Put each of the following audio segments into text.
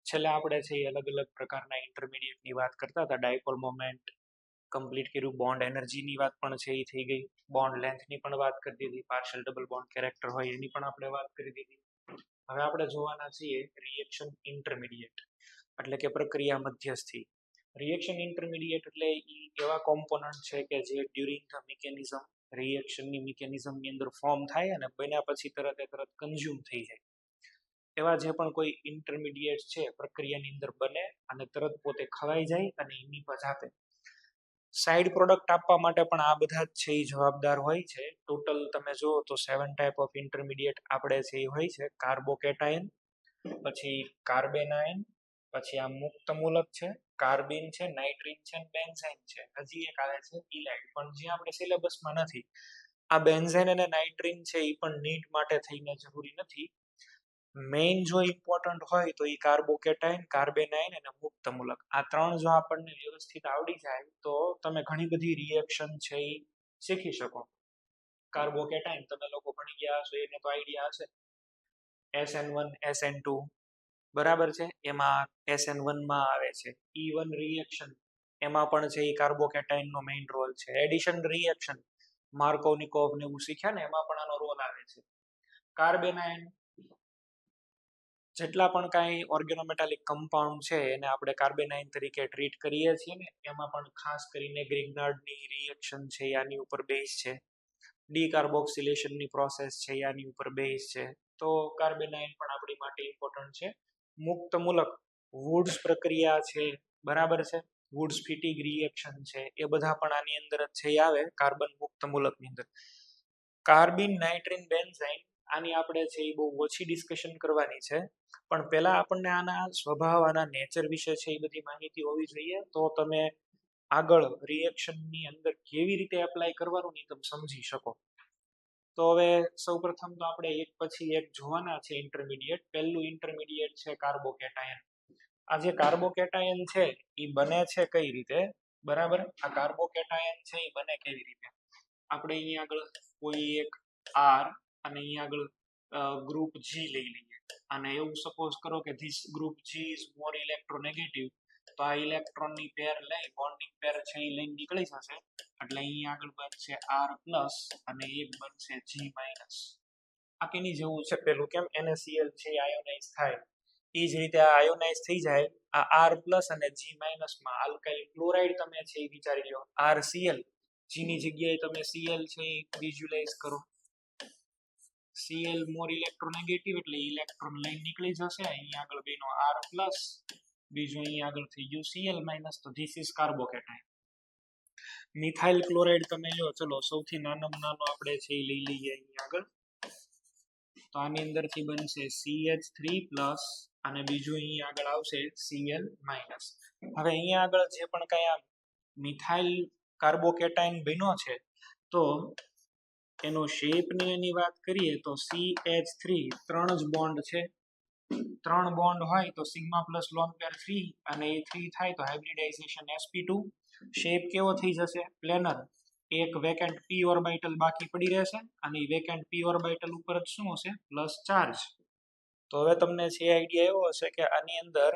છેલ્લે આપણે છે એ અલગ અલગ પ્રકારના ઇન્ટરમીડિયેટની વાત કરતા હતા. ડાયપોલ મોમેન્ટ કમ્પ્લીટ કર્યું, બોન્ડ એનર્જીની વાત પણ છે એ થઈ ગઈ, બોન્ડ લેન્થની પણ વાત કરી દીધી, પાર્શિયલ ડબલ બોન્ડ કેરેક્ટર હોય એની પણ આપણે વાત કરી દીધી. હવે આપણે જોવાના છીએ રિએક્શન ઇન્ટરમીડિયેટ એટલે કે પ્રક્રિયા મધ્યસ્થી. રિએક્શન ઇન્ટરમીડિયેટ એટલે એવા કોમ્પોનન્ટ છે કે જે ડ્યુરિંગ ધ મિકેનિઝમ રિએક્શનની મિકેનિઝમની અંદર ફોર્મ થાય અને બન્યા પછી તરત કન્ઝ્યુમ થઈ જાય. એવા જે પણ કોઈ ઇન્ટરમીડિયેટ છે પ્રક્રિયાની અંદર બને અને તરત પોતે ખવાઈ જાય અને એની જાતે સાઇડ પ્રોડક્ટ આપવા માટે પણ આ બધા જ છે એ જવાબદાર હોય છે. ટોટલ તમે જુઓ તો 7 ટાઈપ ઓફ ઇન્ટરમીડિયેટ આપણે છે એ હોય છે. કાર્બોકેટાયન, પછી કાર્બેનાયન, પછી આ મુક્ત મૂલક છે, કાર્બિન છે, નાઇટ્રીન છે, બેન્ઝાઇન છે. હજી એક આવે છે ઇલાઇડ, પણ જે આપણે સિલેબસમાં નથી. આ બેન્ઝાઇન અને નાઇટ્રીન છે એ પણ નીટ માટે થઈને જરૂરી નથી. મેઇન જો ઇમ્પોર્ટન્ટ હોય તો એ કાર્બોકેટાયન, કાર્બેનાયન અને મુક્ત મૂલક, આ ત્રણ જો આપણને વ્યવસ્થિત આવડી જાય તો તમે ઘણી બધી રિએક્શન છે એ શીખી શકો. કાર્બોકેટાયન તમે લોકો ભણી ગયા હશો, એને તો આઈડિયા હશે. SN1 SN2 બરાબર છે, એમાં SN1 માં આવે છે E1 રિએક્શન, એમાં પણ છે એ કાર્બોકેટાયન નો મેઇન રોલ છે. એડિશન રિએક્શન માર્કોનિકોવ ને એવું શીખ્યા ને, એમાં પણ આનો રોલ આવે છે. કાર્બેનાયન જેટલા પણ કાંઈ ઓર્ગેનોમેટાલિક કમ્પાઉન્ડ છે એને આપણે કાર્બેનાઇન તરીકે ટ્રીટ કરીએ છીએ ને, એમાં પણ ખાસ કરીને ગ્રિગ્નાર્ડની રિએક્શન છે આની ઉપર બેઝ છે. ડીકાર્બોક્સિલેશનની પ્રોસેસ છે આની ઉપર બેઝ છે. તો કાર્બેનાઇન પણ આપણી માટે ઇમ્પોર્ટન્ટ છે. મુક્ત મૂલક વુડ્સ પ્રક્રિયા છે, બરાબર છે, વુડ્સ ફિટિગ રિએક્શન છે, એ બધા પણ આની અંદર જ છે આવે કાર્બન મુક્ત મૂલકની અંદર. કાર્બિન, નાઇટ્રીન, બેન્ઝાઇન આની આપણે છે એ બહુ ઓછી ડિસ્કશન કરવાની છે, પણ પહેલા આપણને આના સ્વભાવ, આના નેચર વિશે છે એ બધી માહિતી હોવી જોઈએ, તો તમે આગળ રિએક્શનની અંદર કેવી રીતે એપ્લાય કરવાનું ની તમે સમજી શકો. તો હવે સૌપ્રથમ તો આપણે એક પછી એક જોવાના છે ઇન્ટરમીડિયેટ. પહેલું ઇન્ટરમીડિયેટ છે કાર્બોકેટાયન. આ જે કાર્બોકેટાયન છે એ બને છે કઈ રીતે, બરાબર? આ કાર્બોકેટાયન છે એ બને કેવી રીતે, આપણે અહીંયા આગળ કોઈ એક R અને અહીંયા આગળ ગ્રુપ G લઈ લઈએ, અને એવું સપોઝ કરો કે this group G is more electronegative, તો આ ઇલેક્ટ્રોનની પેર લઈ, બોન્ડિંગ પેર છે એ લઈને નીકળી જશે, એટલે અહીંયા આગળ બનશે R પ્લસ અને એક બનશે G માઇનસ. આ કેની જેવું છે પેલું, કેમ NaCl છે આયોનાઇઝ થાય એ જ રીતે આ આયોનાઇઝ થઈ જાય. આ R પ્લસ અને G માઇનસ માં આલ્કાઇલ ક્લોરાઇડ તમે છે એ વિચારી લો, RCl, G ની જગ્યાએ તમે Cl છે એ વિઝ્યુલાઇઝ કરો. Cl મોર ઇલેક્ટ્રોનેગેટિવ એટલે ઇલેક્ટ્રોન લઈને નીકળી જશે. અહીંયા આગળ બેનો R પ્લસ, બીજું અહીંયા આગળ થઈ ગયું Cl માઇનસ, તો this is carbocation. Methyl chloride તમે લો, ચલો સૌથી નાનામાં નાનો આપણે છે એ લઈ લઈએ અહીંયા આગળ, તો આની અંદરથી બનશે CH3 પ્લસ અને બીજું અહીંયા આગળ આવશે Cl માઇનસ. હવે અહીંયા આગળ જે પણ કઈ આ મિથાઇલ કાર્બોકેટાયન બન્યો છે, તો એનો શેપની એની વાત કરીએ તો CH3 ત્રણ જ બોન્ડ છે. ત્રણ બોન્ડ હોય તો સિગ્મા પ્લસ લોન પેર 3 અને એ 3 થાય તો હાઇબ્રિડાઇઝેશન sp2. શેપ કેવો થઈ જશે, પ્લેનર. એક વેકેન્ટ p ઓર્બિટલ બાકી પડી રહેશે અને એ વેકેન્ટ p ઓર્બિટલ ઉપર જ શું હશે, પ્લસ ચાર્જ. તો હવે તમને છે આઈડિયા એવો હશે કે આની અંદર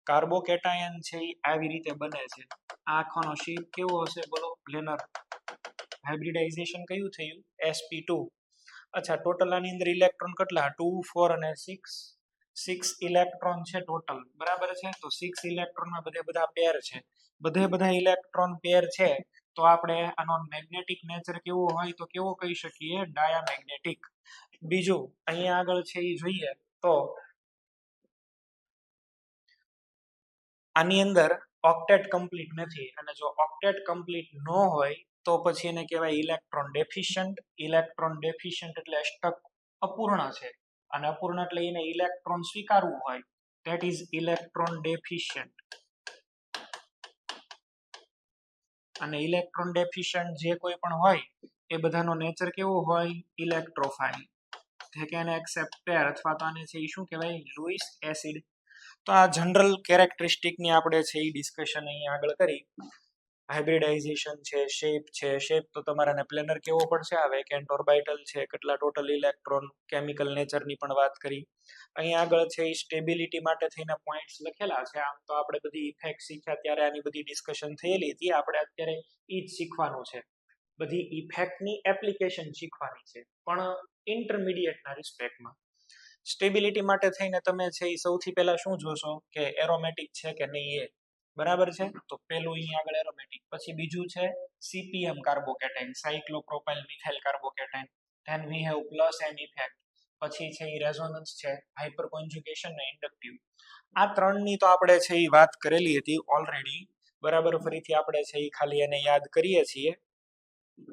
કાર્બોકેટાયન છે એ આવી રીતે બને છે. આખાનો શેપ કેવો હશે બોલો, પ્લેનર. હાઇબ્રિડાઇઝેશન કયું થયું, sp2. અચ્છા, ટોટલ આની અંદર ઇલેક્ટ્રોન કેટલા, 2 4 અને 6, 6 ઇલેક્ટ્રોન છે ટોટલ, બરાબર છે. તો 6 ઇલેક્ટ્રોનમાં બધા પેર છે, બધા ઇલેક્ટ્રોન પેર છે, તો આપણે આનો મેગ્નેટિક નેચર કેવો હોય તો કેવો કહી શકીએ, ડાયામેગ્નેટિક. બીજું અહીંયા આગળ છે એ જોઈએ તો આની અંદર ઓક્ટેટ કમ્પ્લીટ નથી, અને જો ઓક્ટેટ કમ્પ્લીટ ન હોય તો પછી એને કહેવાય ઇલેક્ટ્રોન ડેફિશિયન્ટ. ઇલેક્ટ્રોન ડેફિશિયન્ટ એટલે અષ્ટક અપૂર્ણ છે, અને અપૂર્ણ એટલે એને ઇલેક્ટ્રોન સ્વીકારવું હોય, ધેટ ઇઝ ઇલેક્ટ્રોન ડેફિશિયન્ટ. અને ઇલેક્ટ્રોન ડેફિશિયન્ટ જે કોઈ પણ હોય એ બધાનો નેચર કેવો હોય, ઇલેક્ટ્રોફાઇલ. જે કે એને એક્સેપ્ટ પેર અથવા તો આને છે એ શું કહેવાય, લુઈસ એસિડ. તો આ જનરલ કેરેક્ટરિસ્ટિકની આપણે છે એ ડિસ્કશન અહીંયા આગળ કરી. હાઇબ્રિડાઇઝેશન છે, શેપ તો તમારાને પ્લેનર કેવો પડશે, આ વેકેન્ટ ઓર્બિટલ છે, કેટલા ટોટલ ઇલેક્ટ્રોન, કેમિકલ નેચરની પણ વાત કરી. અહીં આગળ છે એ સ્ટેબિલિટી માટે થઈને પોઈન્ટ્સ લખેલા છે. આમ તો આપણે બધી ઇફેક્ટ શીખ્યા ત્યારે આની બધી ડિસ્કશન થયેલી હતી. આપણે અત્યારે ઈ જ શીખવાનું છે, બધી ઇફેક્ટની એપ્લિકેશન શીખવાની છે, પણ ઇન્ટરમીડિયેટના રિસ્પેક્ટમાં. સ્ટેબિલિટી માટે થઈને તમે છે એ સૌથી પહેલા શું જોશો કે એરોમેટિક છે કે નહીં, એ બરાબર છે. તો પેલું અહીં આગળ એરોમેટિક, પછી બીજું છે CPM carbocation, cyclopropyl methyl carbocation. Then we have plus N effect, પછી છે એ રેઝોનન્સ છે, હાઇપર કોન્જુગેશન ને ઇન્ડક્ટિવ. આ ત્રણની તો આપણે છે એ વાત કરેલી હતી ઓલરેડી, બરાબર. ફરીથી આપણે છે એ ખાલી એને યાદ કરીએ છીએ.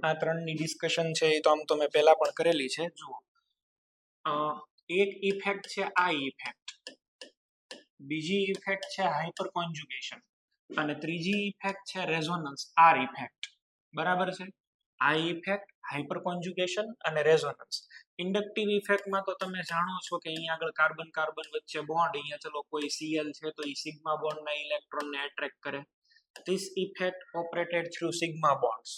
આ ત્રણની ડિસ્કશન છે એ તો આમ તો મેં પહેલા પણ કરેલી છે. જુઓ, એક ઇફેક્ટ છે આ ઇફેક્ટ, બીજી ઇફેક્ટ છે હાઇપર કોન્જુગેશન, અને ત્રીજી ઇફેક્ટ છે રેઝોનન્સ આર ઇફેક્ટ, બરાબર છે. આ ઇફેક્ટ, હાઇપર કોન્જુગેશન અને રેઝોનન્સ. ઇન્ડક્ટિવ ઇફેક્ટમાં તો તમે જાણો છો કે અહીંયા આગળ કાર્બન કાર્બન વચ્ચે બોન્ડ, અહીંયા ચલો કોઈ Cl છે તો એ સિગ્મા બોન્ડના ઇલેક્ટ્રોનને એટ્રેક્ટ કરે. This effect operated through sigma bonds,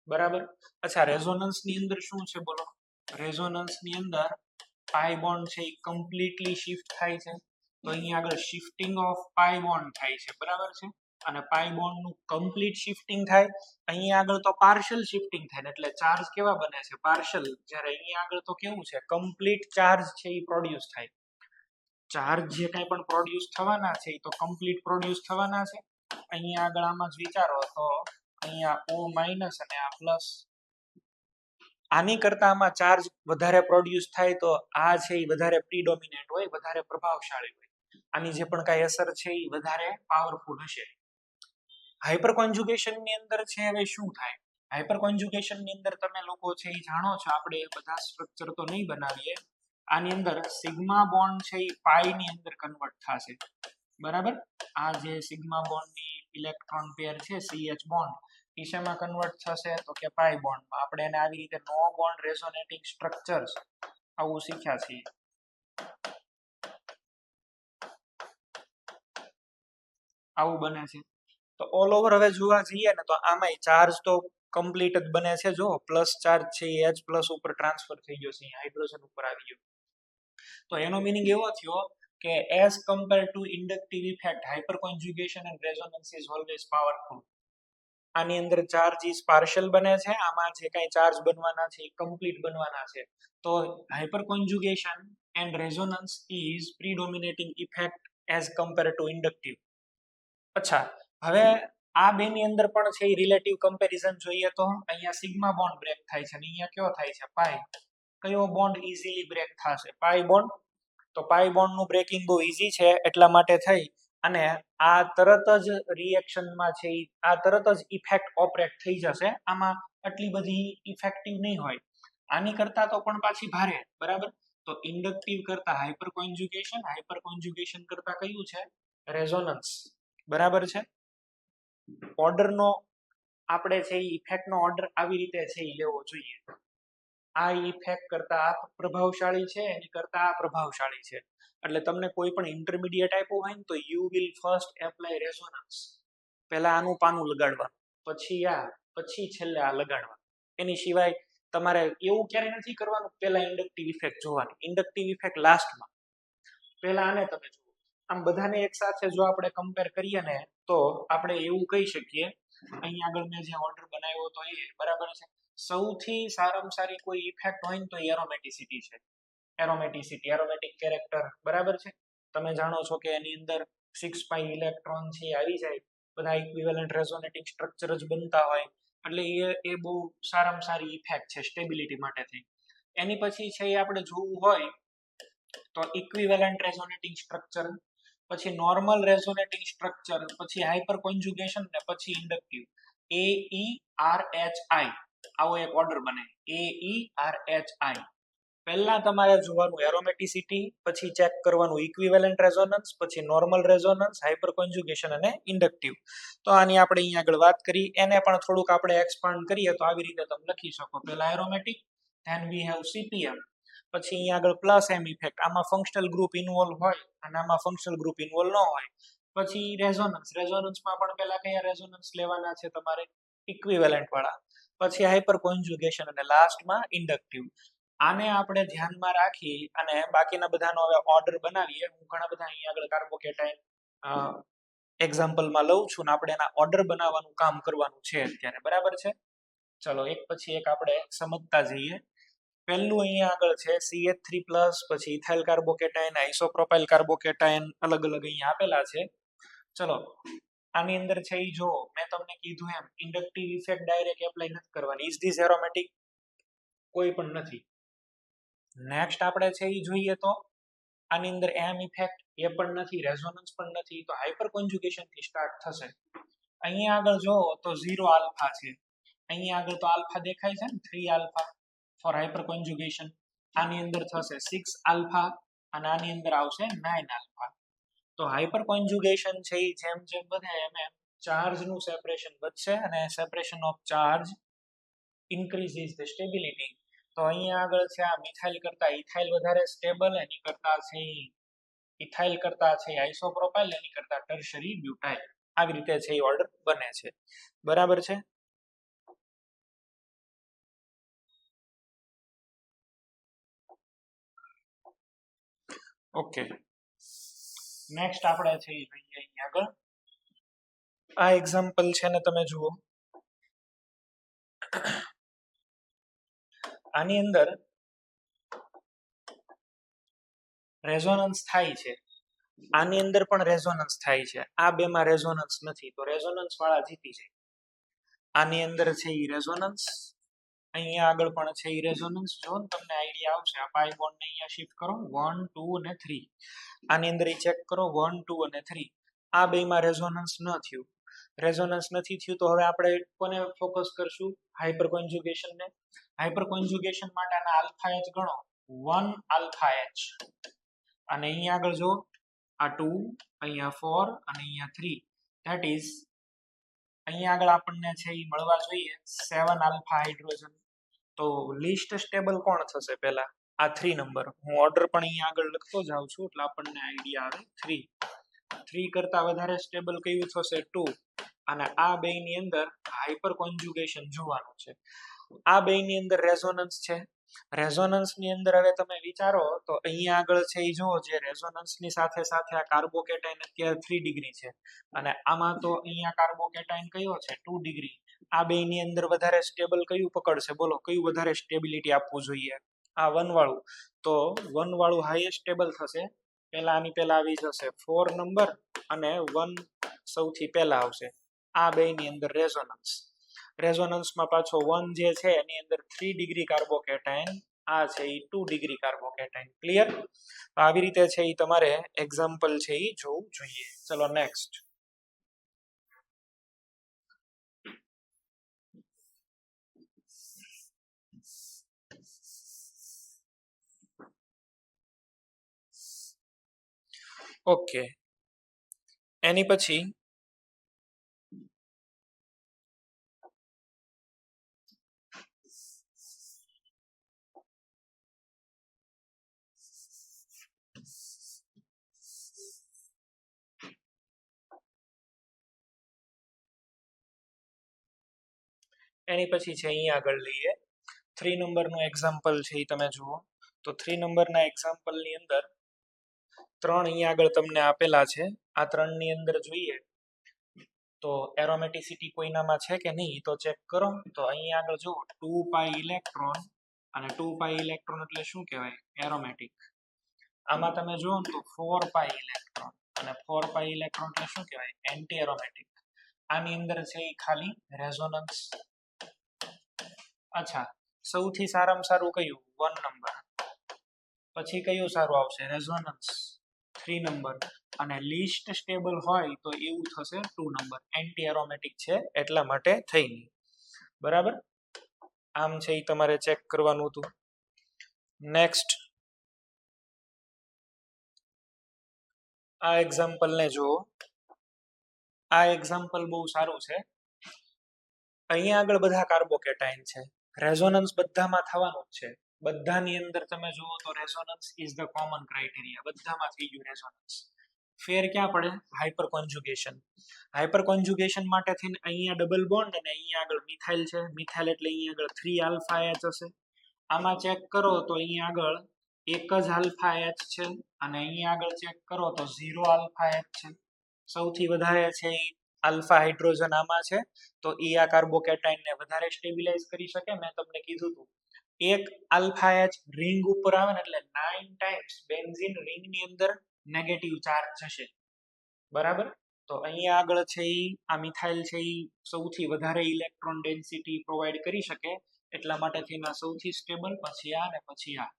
બરાબર. અચ્છા, રેઝોનન્સની અંદર શું છે બોલો? રેઝોનન્સની અંદર પાઈ બોન્ડ છે એ કમ્પ્લીટલી શિફ્ટ થાય છે. તો અહીંયા આગળ શિફ્ટિંગ ઓફ પાઈ બોન્ડ થાય છે, બરાબર છે. અને પાઈ બોન્ડનું કમ્પ્લીટ શિફ્ટિંગ થાય. અહીંયા આગળ તો પાર્શિયલ શિફ્ટિંગ થાય, એટલે ચાર્જ કેવા બને છે? પાર્શિયલ. જ્યારે અહીંયા આગળ તો કેવું છે? કમ્પ્લીટ ચાર્જ છે એ પ્રોડ્યુસ થાય. ચાર્જ જે કાંઈ પણ પ્રોડ્યુસ થવાના છે એ તો કમ્પ્લીટ પ્રોડ્યુસ થવાના છે. અહીંયા આગળ આમાં જ વિચારો તો અહીંયા O માઇનસ અને આ પ્લસ. આની કરતા આમાં ચાર્જ વધારે પ્રોડ્યુસ થાય તો આ છે એ વધારે પ્રીડોમિનેન્ટ હોય, વધારે પ્રભાવશાળી હોય. આની જે પણ કાંઈ અસર છે એ વધારે પાવરફુલ હશે. હાઇપર કોન્જુગેશનની અંદર છે હવે શું થાય? હાઇપર કોન્જુગેશનની અંદર તમે લોકો છે એ જાણો છો, આપણે બધા સ્ટ્રક્ચર તો નહીં બનાવીએ. આની અંદર સિગ્મા બોન્ડ છે એ પાઈ ની અંદર કન્વર્ટ થશે, બરાબર. આ જે સિગ્મા બોન્ડની ઇલેક્ટ્રોન પેર છે CH બોન્ડ, એ શેમાં કન્વર્ટ થશે તો કે પાઈ બોન્ડમાં. આપણે એને આવી રીતે નો બોન્ડ રેઝોનેટિંગ સ્ટ્રક્ચર્સ આવું શીખ્યા છીએ. આવું બને છે. તો ઓલ ઓવર હવે જોવા જઈએ ને તો આમાંય ચાર્જ તો કમ્પ્લીટ જ બને છે. જો પ્લસ ચાર્જ છે એ H પ્લસ ઉપર ટ્રાન્સફર થઈ ગયો છે, હાઇડ્રોજન ઉપર આવી ગયો. તો એનો મીનિંગ એવો થયો કે as compare to inductive effect, hyper conjugation and resonance is always powerful. આની અંદર ચાર્જ ઇઝ પાર્શિયલ બને છે, આમાં જે કાંઈ ચાર્જ બનવાના છે એ કમ્પ્લીટ બનવાના છે. તો hyper conjugation and resonance is predominating effect as compare to inductive. અચ્છા, હવે આ બેની અંદર પણ છે એ રિલેટિવ કમ્પેરિઝન જોઈએ તો અહીંયા સિગ્મા બોન્ડ બ્રેક થાય છે અને અહીંયા કયો થાય છે? પાઈ. કયો બોન્ડ ઇઝીલી બ્રેક થશે? પાઈ બોન્ડ. તો પાઈ બોન્ડનું બ્રેકિંગ બહુ ઈઝી છે, એટલા માટે થઈ અને આ તરત જ રિએક્શનમાં છે આ તરત જ ઇફેક્ટ ઓપરેટ થઈ જશે. આમાં આટલી બધી ઇફેક્ટિવ નહીં હોય, આની કરતા તો પણ પાછી ભારે, બરાબર. તો ઇન્ડક્ટિવ કરતા હાઇપર કોન્જુગેશન કરતા કયું છે? રેઝોનન્સ, બરાબર છે. ઓર્ડરનો આપણે છે એ ઇફેક્ટનો ઓર્ડર આવી રીતે છે એ લેવો જોઈએ. આ ઇફેક્ટ કરતા આ પ્રભાવશાળી છે, એની કરતા આ પ્રભાવશાળી છે. એટલે તમને કોઈ પણ ઇન્ટરમીડિયેટ આપ્યું હોય ને તો you will first apply resonance. પહેલા આનું પાનું લગાડવાનું, પછી આ, પછી છેલ્લે આ લગાડવાનું. એની સિવાય તમારે એવું ક્યારેય નથી કરવાનું પહેલા ઇન્ડક્ટિવ ઇફેક્ટ જોવાની, ઇન્ડક્ટિવ ઇફેક્ટ લાસ્ટમાં. પહેલા આને તમે જુઓ. આમ બધાને એક સાથે જો આપણે કમ્પેર કરીએ ને તો આપણે એવું કહી શકીએ, અહીં આગળ મેં જે ઓર્ડર બનાવ્યો હતો એ બરાબર છે. સૌથી સારામાં સારી કોઈ ઇફેક્ટ હોય ને તો એરોમેટિસિટી છે. એરોમેટિક કેરેક્ટર, બરાબર છે. તમે જાણો છો કે એની અંદર 6 પાઈ ઇલેક્ટ્રોન છે આવી જાય, બધા ઇક્વિવેલન્ટ રેઝોનેટિંગ સ્ટ્રક્ચર જ બનતા હોય. એટલે એ બહુ સારામાં સારી ઇફેક્ટ છે સ્ટેબિલિટી માટે થઈ. એની પછી છે એ આપણે જોવું હોય તો ઇક્વિવેલન્ટ રેઝોનેટિંગ સ્ટ્રક્ચર, પછી નોર્મલ રેઝોનેટિંગ સ્ટ્રક્ચર, પછી હાઇપર કોન્જુગેશન ને પછી ઇન્ડક્ટિવ. AERHI આવો એક ઓર્ડર બને. AERHI. પહેલા તમારે જોવાનું એરોમેટિસિટી, પછી ચેક કરવાનું ઇક્વિવેલન્ટ રેઝોનન્સ, પછી નોર્મલ રેઝોનન્સ, હાઇપર કોન્જુગેશન અને ઇન્ડક્ટિવ. તો આની આપણે અહીં આગળ વાત કરી, એને પણ થોડુંક આપણે એક્સપાન્ડ કરીએ તો આવી રીતે તમે લખી શકો. પહેલા aromatic, than we have CPM, પછી અહીંયા આગળ પ્લસ એમ ઇફેક્ટ. આમાં ફંક્શનલ ગ્રુપ ઇન્વોલ્વ હોય અને આમાં ફંક્શનલ ગ્રુપ ઇન્વોલ્વ ન હોય. પછી રેઝોનન્સમાં પણ પહેલા કયા રેઝોનન્સ લેવાના છે તમારે ઇક્વિવેલન્ટ વાળા, પછી હાઇપર કોન્જ્યુગેશન અને લાસ્ટમાં ઇન્ડક્ટિવ. આને આપણે ધ્યાનમાં રાખી અને બાકીના બધાનો હવે ઓર્ડર બનાવીએ. હું ઘણા બધા અહીંયા આગળ કાર્બોકેટાઇન એક્ઝામ્પલમાં લઉં છું ને આપણે એના ઓર્ડર બનાવવાનું કામ કરવાનું છે અત્યારે, બરાબર છે. ચલો એક પછી એક આપણે સમજતા જઈએ. પહેલું અહીંયા આગળ છે CH3+, પછી ઇથાઇલ કાર્બોકેટાઇન, આઇસોપ્રોપાઇલ કાર્બોકેટાઇન, અલગ અલગ અહીંયા આપેલા છે. ચલો આની અંદર છે ઈ જો મેં તમને કીધું એમ ઇન્ડક્ટિવ ઇફેક્ટ ડાયરેક્ટ એપ્લાય નથી કરવાની. Is this aromatic? કોઈ પણ નથી. નેક્સ્ટ આપણે છે ઈ જોઈએ તો આની અંદર એમ ઇફેક્ટ એ પણ નથી, રેઝોનન્સ પણ નથી, તો હાઇપર કોન્જ્યુગેશન થી સ્ટાર્ટ થશે. અહીંયા આગળ જો તો 0 આલ્ફા છે, અહીંયા આગળ તો આલ્ફા દેખાય છે ને, 3 આલ્ફા ફોર હાઇપર કોન્જ્યુગેશન. આની અંદર થશે 6 આલ્ફા અને આની અંદર આવશે 9 આલ્ફા. તો હાઇપર કોન્જ્યુગેશન છે ઈ જેમ જેમ વધે એમ એમ ચાર્જનું સેપરેશન વધશે અને separation of charge increases the stability. તો અહીંયા આગળ છે આ મિથાઇલ કરતા ઇથાઇલ વધારે સ્ટેબલ, એની કરતા છે ઇથાઇલ કરતા છે આઇસોપ્રોપાઇલ, એની કરતા ટર્શરી બ્યુટાઇલ. આવી રીતે છે એ ઓર્ડર બને છે, બરાબર છે. ઓકે, નેક્સ્ટ આપણે છે એ જોઈએ અહીંયા આગળ આ એક્ઝામ્પલ છે ને તમે જુઓ. આની અંદર રેઝોનન્સ થાય છે, આની અંદર પણ રેઝોનન્સ થાય છે, આ બેમાં રેઝોનન્સ નથી, તો રેઝોનન્સ વાળા જીતી જાય. આની અંદર છે ઈ રેઝોનન્સ, અહીંયા આગળ પણ છે ઈ રેઝોનન્સ. જો તમને આઈડિયા આવશે. આ પાઈ બોન્ડ ને અહીંયા શિફ્ટ કરો, 1 2 અને 3. આની અંદર ચેક કરો 1 2 અને 3. આ બેમાં રેઝોનન્સ ન થયું. રેઝોનન્સ નથી થયું તો હવે આપણે કોને ફોકસ કરશું? હાઇપર કોન્જ્યુગેશન ને. હાઇપર કોન્જ્યુગેશન માટેના આલ્ફા એચ ગણો, 1 આલ્ફા એચ. અને અહીંયા આગળ જો આ 2, અહીંયા 4 અને અહીંયા 3, ધેટ ઇઝ અહીંયા આગળ આપણને છે એ મળવા જોઈએ 7 આલ્ફા હાઇડ્રોજન. તો લિસ્ટ સ્ટેબલ કોણ થશે પહેલા? આ 3 નંબર. હું ઓર્ડર પણ અહીંયા આગળ લખતો જાઉં છું એટલે આપણને આઈડિયા આવે. 3 કરતા વધારે સ્ટેબલ કયું થશે? 2. અને આ બેની અંદર હાઇપર કોન્જ્યુગેશન જોવાનું છે. આ બેની અંદર રેઝોનન્સ છે. રેઝોનન્સ ની અંદર હવે તમે વિચારો તો અહીંયા આગળ છે એ જો જે રેઝોનન્સ ની સાથે સાથે આ કાર્બોકેટાઇન અત્યારે 3 ડિગ્રી છે અને આમાં તો અહીંયા કાર્બોકેટાઇન કયો છે 2 ડિગ્રી. આ બેની અંદર વધારે સ્ટેબલ કયું પકડશે? બોલો કયું વધારે સ્ટેબિલિટી આપવું જોઈએ? આ 1 વાળું. તો 1 વાળું હાઈએસ્ટ સ્ટેબલ થશે. પહેલા આની પહેલા આવી જશે 4 નંબર અને 1 સૌથી પહેલા આવશે. આ બેની અંદર રેઝોનન્સમાં પાછો 1 જે છે એની અંદર 3 ડિગ્રી કાર્બોકેટાઇન, આ છે એ 2 ડિગ્રી કાર્બોકેટાઇન. ક્લિયર? આવી રીતે છે એ તમારે એક્ઝામ્પલ છે એ જોવું જોઈએ. ચલો નેક્સ્ટ. ઓકે, એની પછી છે અહીંયા આગળ લઈએ 3 નંબરનું એક્ઝામ્પલ છે એ તમે જુઓ. તો 3 નંબરના એક્ઝામ્પલની અંદર 3 અહીંયા આગળ તમને આપેલા છે. આ 3 ની અંદર જોઈએ તો એરોમેટિસિટી કોઈનામાં છે કે નહીં તો ચેક કરો. તો અહીંયા આગળ જુઓ 2 પાઈ ઇલેક્ટ્રોન, અને 2 પાઈ ઇલેક્ટ્રોન એટલે શું કહેવાય? એરોમેટિક. આમાં તમે જુઓ તો 4 પાઈ ઇલેક્ટ્રોન, અને 4 પાઈ ઇલેક્ટ્રોન એટલે શું કહેવાય? Anti aromatic. આની અંદર છે એ ખાલી રેઝોનન્સ. અચ્છા, સૌથી સારામાં સારું કયું? 1 નંબર. પછી કયું સારું આવશે? Resonance 3 number. અને લીસ્ટ સ્ટેબલ હોય તો એવું થશે 2 નંબર. એન્ટી એરોમેટિક છે એટલા માટે થઈ. બરાબર? આમ છે એ તમારે ચેક કરવાનું હતું. નેક્સ્ટ આ એક્ઝામ્પલ ને જુઓ. આ એક્ઝામ્પલ બહુ સારું છે. અહીંયા આગળ બધા કાર્બોકેટાઇન છે. રેઝોનન્સ બધામાં થવાનું જ છે. બધાની અંદર તમે જુઓ તો resonance is the common criteria. બધામાં થઈ ગયું રેઝોનન્સ. ફેર ક્યાં પડે? હાઇપર કોન્જુગેશન. હાઇપર કોન્જુગેશન માટે થઈને અહીંયા ડબલ બોન્ડ અને અહીંયા આગળ મિથાઇલ છે. મિથાઇલ એટલે અહીંયા આગળ 3 આલ્ફા H હશે. આમાં ચેક કરો તો અહીંયા આગળ એક જ આલ્ફા H છે અને અહીંયા આગળ ચેક કરો તો 0 આલ્ફા H છે. સૌથી વધારે છે એ આલ્ફા હાઇડ્રોજન આમાં છે, તો એ આ કાર્બોકેટાઇન ને વધારે સ્ટેબિલાઇઝ કરી શકે. મેં તમને કીધું હતું એક આલ્ફા H રિંગ ઉપર આવે ને એટલે 9 ટાઈમ્સ બેન્ઝીન રિંગ ની અંદર નેગેટિવ ચાર્જ જશે, બરાબર. તો અહીંયા આગળ છે એ આ મિથાઇલ છે એ સૌથી વધારે ઇલેક્ટ્રોન ડેન્સિટી પ્રોવાઈડ કરી શકે, એટલા માટે થઈને સૌથી સ્ટેબલ, પછી આ ને પછી આ.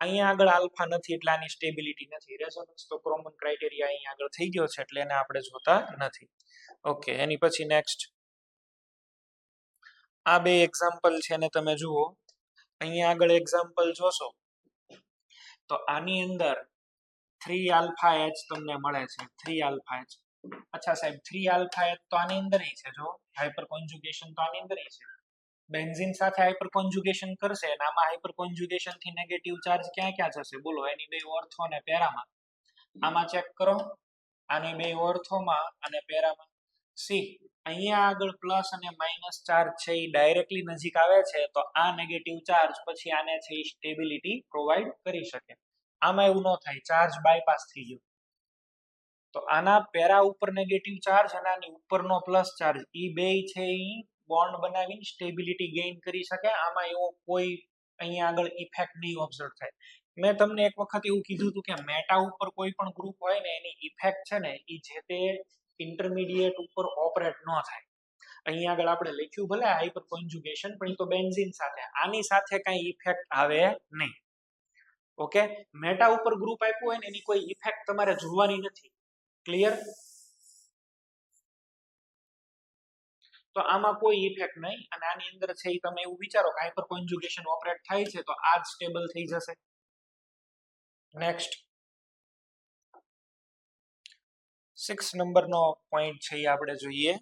અહીંયા આગળ આલ્ફા નથી એટલે આની સ્ટેબિલિટી નથી. રેઝોનન્સ તો કોમન ક્રાઇટેરિયા અહીંયા આગળ થઈ ગયો છે એટલે એને આપણે જોતા નથી. ઓકે, એની પછી નેક્સ્ટ આ બે એક્ઝામ્પલ છે ને તમે જુઓ. અહીંયા આગળ એક્ઝામ્પલ જોશો તો આની અંદર 3 આલ્ફા H તમને મળે છે. 3 આલ્ફા H. અચ્છા સાહેબ, 3 આલ્ફા H તો આની અંદર છે. જો હાઇપર કોન્જુગેશન તો આની અંદર છે. બેન્ઝીન સાથે હાઇપર કોન્જુગેશન કરશે અને આમાં હાઇપર કોન્જુગેશન થી નેગેટિવ ચાર્જ ક્યાં ક્યાં જશે બોલો? એની બે ઓર્થો અને પેરામાં. આમાં ચેક કરો, આની બે ઓર્થોમાં અને પેરામાં. સી અહીંયા આગળ પ્લસ અને માઇનસ ચાર્જ છે એ ડાયરેક્ટલી નજીક આવે છે, તો આ નેગેટિવ ચાર્જ પછી આને છે એ સ્ટેબિલિટી પ્રોવાઈડ કરી શકે. આમાં એવું ન થાય, ચાર્જ બાયપાસ થઈ ગયો. તો આના પેરા ઉપર નેગેટિવ ચાર્જ અને આની ઉપરનો પ્લસ ચાર્જ એ બે છે એ બોન્ડ બનાવીને સ્ટેબિલિટી ગેઇન કરી શકે. આમાં એવો કોઈ અહીંયા આગળ ઇફેક્ટ નહીં ઓબ્ઝર્વ થાય. મેં તમને એક વખત એવું કીધું હતું કે મેટા ઉપર કોઈ પણ ગ્રુપ હોય ને એની ઇફેક્ટ છે ને એ જે તે ઇન્ટરમીડિયેટ ઉપર ઓપરેટ ન થાય. અહીંયા આગળ આપણે લખ્યું ભલે હાઇપર કોન્જુગેશન, પણ એ તો બેન્ઝીન સાથે, આની સાથે કઈ ઇફેક્ટ આવે નહીં. ઓકે, મેટા ઉપર ગ્રુપ આપ્યું હોય ને એની કોઈ ઇફેક્ટ તમારે જોવાની નથી. ક્લિયર? તો આમાં કોઈ ઇફેક્ટ નહીં અને આની અંદર છે એ તમે એવું વિચારો કે હાઇપર કોન્જુગેશન ઓપરેટ થાય છે તો આ જ સ્ટેબલ થઈ જશે. નેક્સ્ટ 6 નંબરનો પોઈન્ટ છે એ આપણે જોઈએ.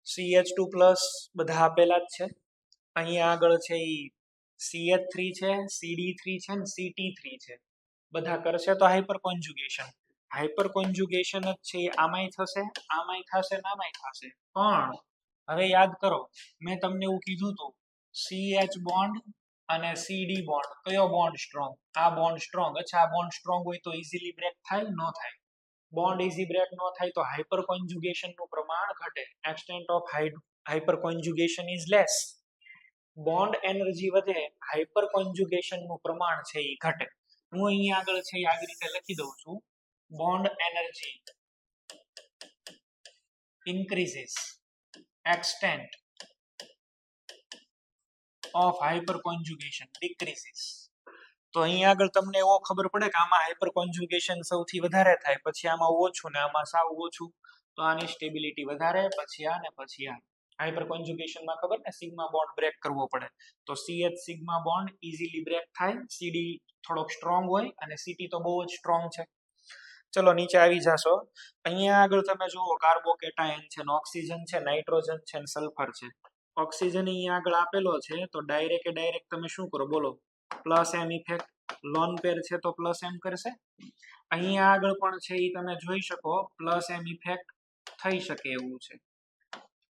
CH2+ બધા આપેલા જ છે. અહીંયા આગળ છે એ CH3 છે, CD3 છે ને CT3 છે. બધા કરશે તો હાઇપર કોન્જુગેશન. હાઇપર કોન્જુગેશન જ છે આમાંય થશે, આમાંય થશે ને આમાંય થશે. પણ હવે યાદ કરો, મેં તમને એવું કીધું હતું CH બોન્ડ અને CD બોન્ડ, કયો બોન્ડ સ્ટ્રોંગ? આ બોન્ડ સ્ટ્રોંગ. અચ્છા, આ બોન્ડ સ્ટ્રોંગ હોય તો ઈઝીલી બ્રેક થાય? ન થાય. બોન્ડ ઈઝી બ્રેક ન થાય તો હાઇપર કોન્જુગેશન નું પ્રમાણ ઘટે. Extent of hyper conjugation is less. Bond energy વધે, હાઇપર કોન્જુગેશન નું પ્રમાણ છે એ ઘટે. હું અહીંયા આગળ છે એ આવી રીતે લખી દઉં છું, bond energy increases, extent of hyperconjugation decreases. તો અહીંયા આગળ તમને એવો ખબર પડે કે આમાં હાઇપર કોન્જુગેશન સૌથી વધારે થાય, પછી આમાં ઓછું ને આમાં સાવ ઓછું, તો આની સ્ટેબિલિટી વધારે, પછી આ ને પછી આ. હાઇપર કોન્જુગેશનમાં ખબર ને સિગ્મા બોન્ડ બ્રેક કરવો પડે, તો CH sigma bond easily break થાય. CD થોડોક સ્ટ્રોંગ હોય અને CT તો બહુ જ સ્ટ્રોંગ છે. ચલો નીચે આવી જાશો. અહીંયા આગળ તમે જુઓ કાર્બોકેટાયન છે ને ઓક્સિજન છે, નાઇટ્રોજન છે ને સલ્ફર છે. ઓક્સિજન અહીંયા આગળ આપેલો છે તો ડાયરેક્ટ તમે શું કરો બોલો? Plus M effect. Lone pair છે તો પ્લસ એમ કરશે. અહીંયા આગળ પણ છે એ તમે જોઈ શકો પ્લસ એમ ઇફેક્ટ થઈ શકે એવું છે.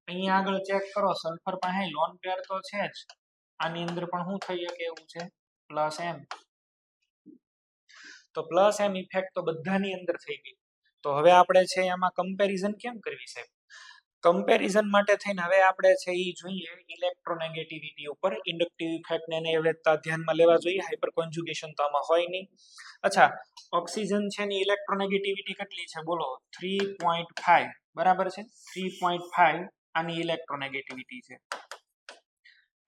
અહીંયા આગળ ચેક કરો, સલ્ફર પાસે લોન પેર તો છે જ, આની અંદર પણ શું થઈ શકે એવું છે? Plus M. તો પ્લસ એમ ઇફેક્ટ તો બધાની અંદર થઈ ગઈ. તો હવે આપણે છે એમાં કમ્પેરિઝન કેમ કરવી સાહેબ? કમ્પેરિઝન માટે થઈને હવે આપણે છે એ જોઈએ ઇલેક્ટ્રોનેગેટિવિટી ઉપર. ઇન્ડક્ટિવ ઇફેક્ટ ને એને ધ્યાનમાં લેવા જોઈએ. હાઇપર કોન્જુગેશન તો આમાં હોય નહીં. અચ્છા, ઓક્સિજન છે ની ઇલેક્ટ્રોનેગેટિવિટી કેટલી છે બોલો? 3.5. બરાબર છે, 3.5 આની ઇલેક્ટ્રોનેગેટિવિટી છે.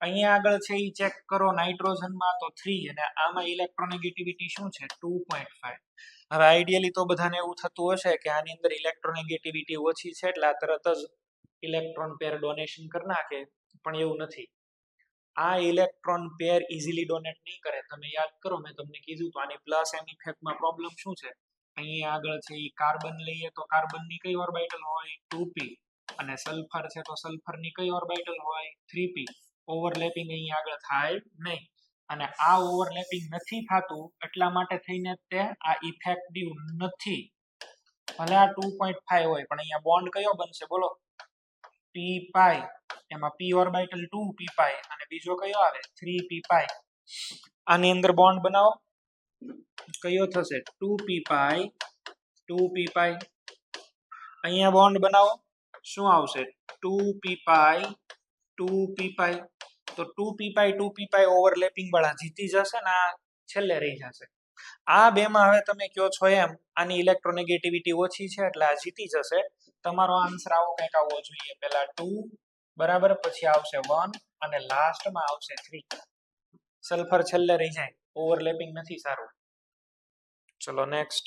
અહીંયા આગળ છે એ ચેક કરો, નાઇટ્રોજનમાં તો 3 અને આમાં ઇલેક્ટ્રોનેગેટિવિટી શું છે? 2.5. હવે આઈડિયલી તો બધાને એવું થતું હશે કે આની અંદર ઇલેક્ટ્રોનેગેટિવિટી ઓછી છે એટલે આ તરત જ ઇલેક્ટ્રોન પેર ડોનેશન કરી નાખે, પણ એવું નથી. આ ઇલેક્ટ્રોન પેર ઈઝીલી ડોનેટ નહીં કરે. તમે યાદ કરો, મેં તમને કીધું તો આની પ્લસ એમ ઇફેક્ટમાં પ્રોબ્લેમ શું છે? અહીંયા આગળ છે એ કાર્બન લઈએ તો કાર્બનની કઈ ઓર્બિટલ હોય? 2p. અને સલ્ફર છે તો સલ્ફરની કઈ ઓર્બિટલ હોય? 3p. ઓવરલેપિંગ અહીંયા આગળ થાય નહીં. અને આ ઓવરલેપિંગ નથી થતું એટલા માટે થઈને તે આ ઇફેક્ટિવ નથી. ભલે આ 2.5 હોય પણ અહીંયા બોન્ડ કયો બનશે બોલો? p પાઈ, એમાં p ઓર્બિટલ 2 p પાઈ અને બીજો કયો આવે 3 p પાઈ. આની અંદર બોન્ડ બનાવો, કયો થશે 2 p પાઈ 2 p પાઈ. અહીંયા બોન્ડ બનાવો, શું આવશે 2 p પાઈ 2 p પાઈ. તો 2 p પાઈ 2 p પાઈ ઓવરલેપિંગ વાળા જીતી જશે ને આ છેલ્લે રહી જશે. આ બે માં હવે તમે કયો છો એમ આની ઇલેક્ટ્રોનેગેટિવિટી ઓછી છે એટલે આ જીતી જશે. તમારો આન્સર આવો કંઈક આવવો જોઈએ, પહેલા 2 બરાબર, પછી આવશે 1 અને લાસ્ટમાં આવશે 3. સલ્ફર છેલ્લે રહી જાય, ઓવરલેપિંગ નથી સારું. ચલો નેક્સ્ટ.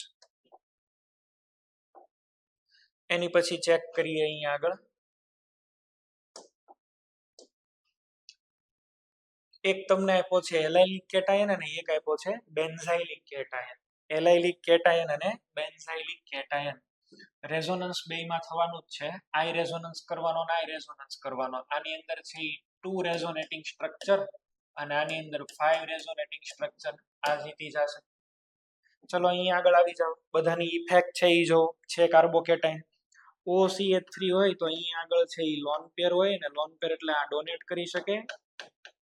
એની પછી ચેક કરીએ અહીંયા આગળ. એક તમને આપ્યો છે એલાઇલિક કેટાયન અને એક આપ્યો છે બેન્ઝાઇલિક કેટાયન. એલાઇલિક કેટાયન અને બેન્ઝાઇલિક કેટાયન રેઝોનન્સ બેયમાં થવાનું જ છે. આઈ રેઝોનન્સ કરવાનો અને આઈ રેઝોનન્સ કરવાનો. આની અંદર છે 2 રેઝોનેટિંગ સ્ટ્રક્ચર અને આની અંદર 5 રેઝોનેટિંગ સ્ટ્રક્ચર. આ જીતી જશે. ચલો અહીંયા આગળ આવી જાઓ. બધાની ઇફેક્ટ છે ઈ જો છે કાર્બોકેટાયન. OCH3 હોય તો અહીંયા આગળ છે ઈ લોન પેર હોય ને લોન પેર એટલે આ ડોનેટ કરી શકે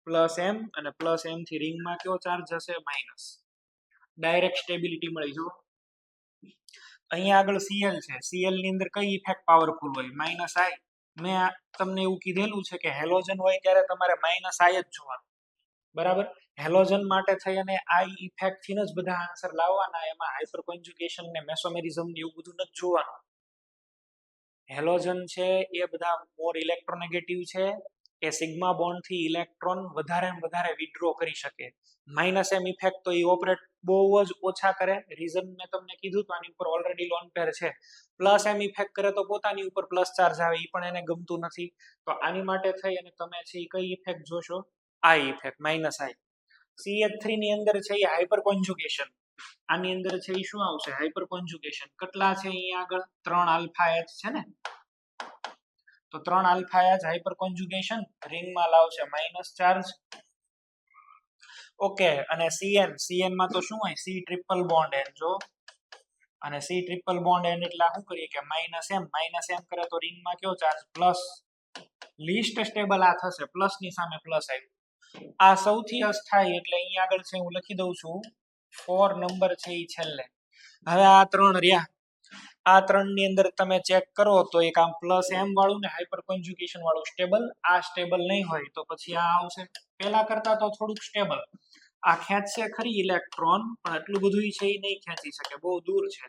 પ્લસ m અને પ્લસ m થી રિંગમાં કયો ચાર્જ જશે માઈનસ. ડાયરેક્ટ સ્ટેબિલિટી મળી જો. અહીંયા આગળ Cl છે. Cl ની અંદર કઈ ઇફેક્ટ પાવરફુલ હોય? Minus i. મેં તમને એવું કીધેલું છે કે હેલોજન હોય ત્યારે તમારે માઈનસ i જ જોવાનું, બરાબર. હેલોજન માટે થઈ અને આઈ ઇફેક્ટ થી જ બધા આન્સર લાવવાના. એમાં હાઇપર કોન્જુગેશન ને મેસોમેરિઝમ ને એવું બધું નથી જોવાનું. હેલોજન છે એ બધા મોર ઇલેક્ટ્રોનેગેટિવ છે. એ સિગ્મા બોન્ડ થી ઇલેક્ટ્રોન વધારે ને વધારે વિથડ્રો કરી શકે. માઇનસ એમ ઇફેક્ટ તો એ ઓપરેટ બહુ જ ઓછા કરે. રીઝન મેં તમને કીધું તો આની ઉપર ઓલરેડી લોન પેર છે. પ્લસ એમ ઇફેક્ટ કરે તો પોતાની ઉપર પ્લસ ચાર્જ આવે, એ પણ એને ગમતું નથી. તો આની માટે થઈ અને તમે છે એ કઈ ઇફેક્ટ જોશો? આઈ ઇફેક્ટ, માઇનસ આઈ. CH3 ની અંદર છે એ હાઇપર કોન્જુગેશન. આની અંદર છે એ શું આવશે? હાઇપર કોન્જુગેશન. કેટલા છે અહીંયા આગળ? 3 આલ્ફા H છે ને, તો 3 આલ્ફા H હાઇપર કોન્જુગેશન રિંગમાં લાવશે માઈનસ ચાર્જ. ઓકે, અને CN માં તો શું હોય? C ટ્રિપલ બોન્ડ N જો, અને C ટ્રિપલ બોન્ડ N એટલે શું કરીએ કે માઈનસ m કરે તો રિંગમાં કયો ચાર્જ? પ્લસ. લીસ્ટ સ્ટેબલ આ થશે, પ્લસ ની સામે પ્લસ આવ્યું. આ સૌથી અસ્થાયી એટલે અહીંયા આગળ છે હું લખી દઉં છું 4 નંબર છે એ છેલ્લે. હવે આ 3 રહ્યા. આ 3 ની અંદર તમે ચેક કરો તો એક આમ પ્લસ m વાળું ને હાઇપર કોન્જુગેશન વાળું સ્ટેબલ. આ સ્ટેબલ નહીં હોય તો પછી આ આવશે. પેલા કરતા તો થોડુંક સ્ટેબલ. આ ખેંચશે ખરી ઇલેક્ટ્રોન પણ એટલું બધું છે એ નહીં ખેંચી શકે, બહુ દૂર છે,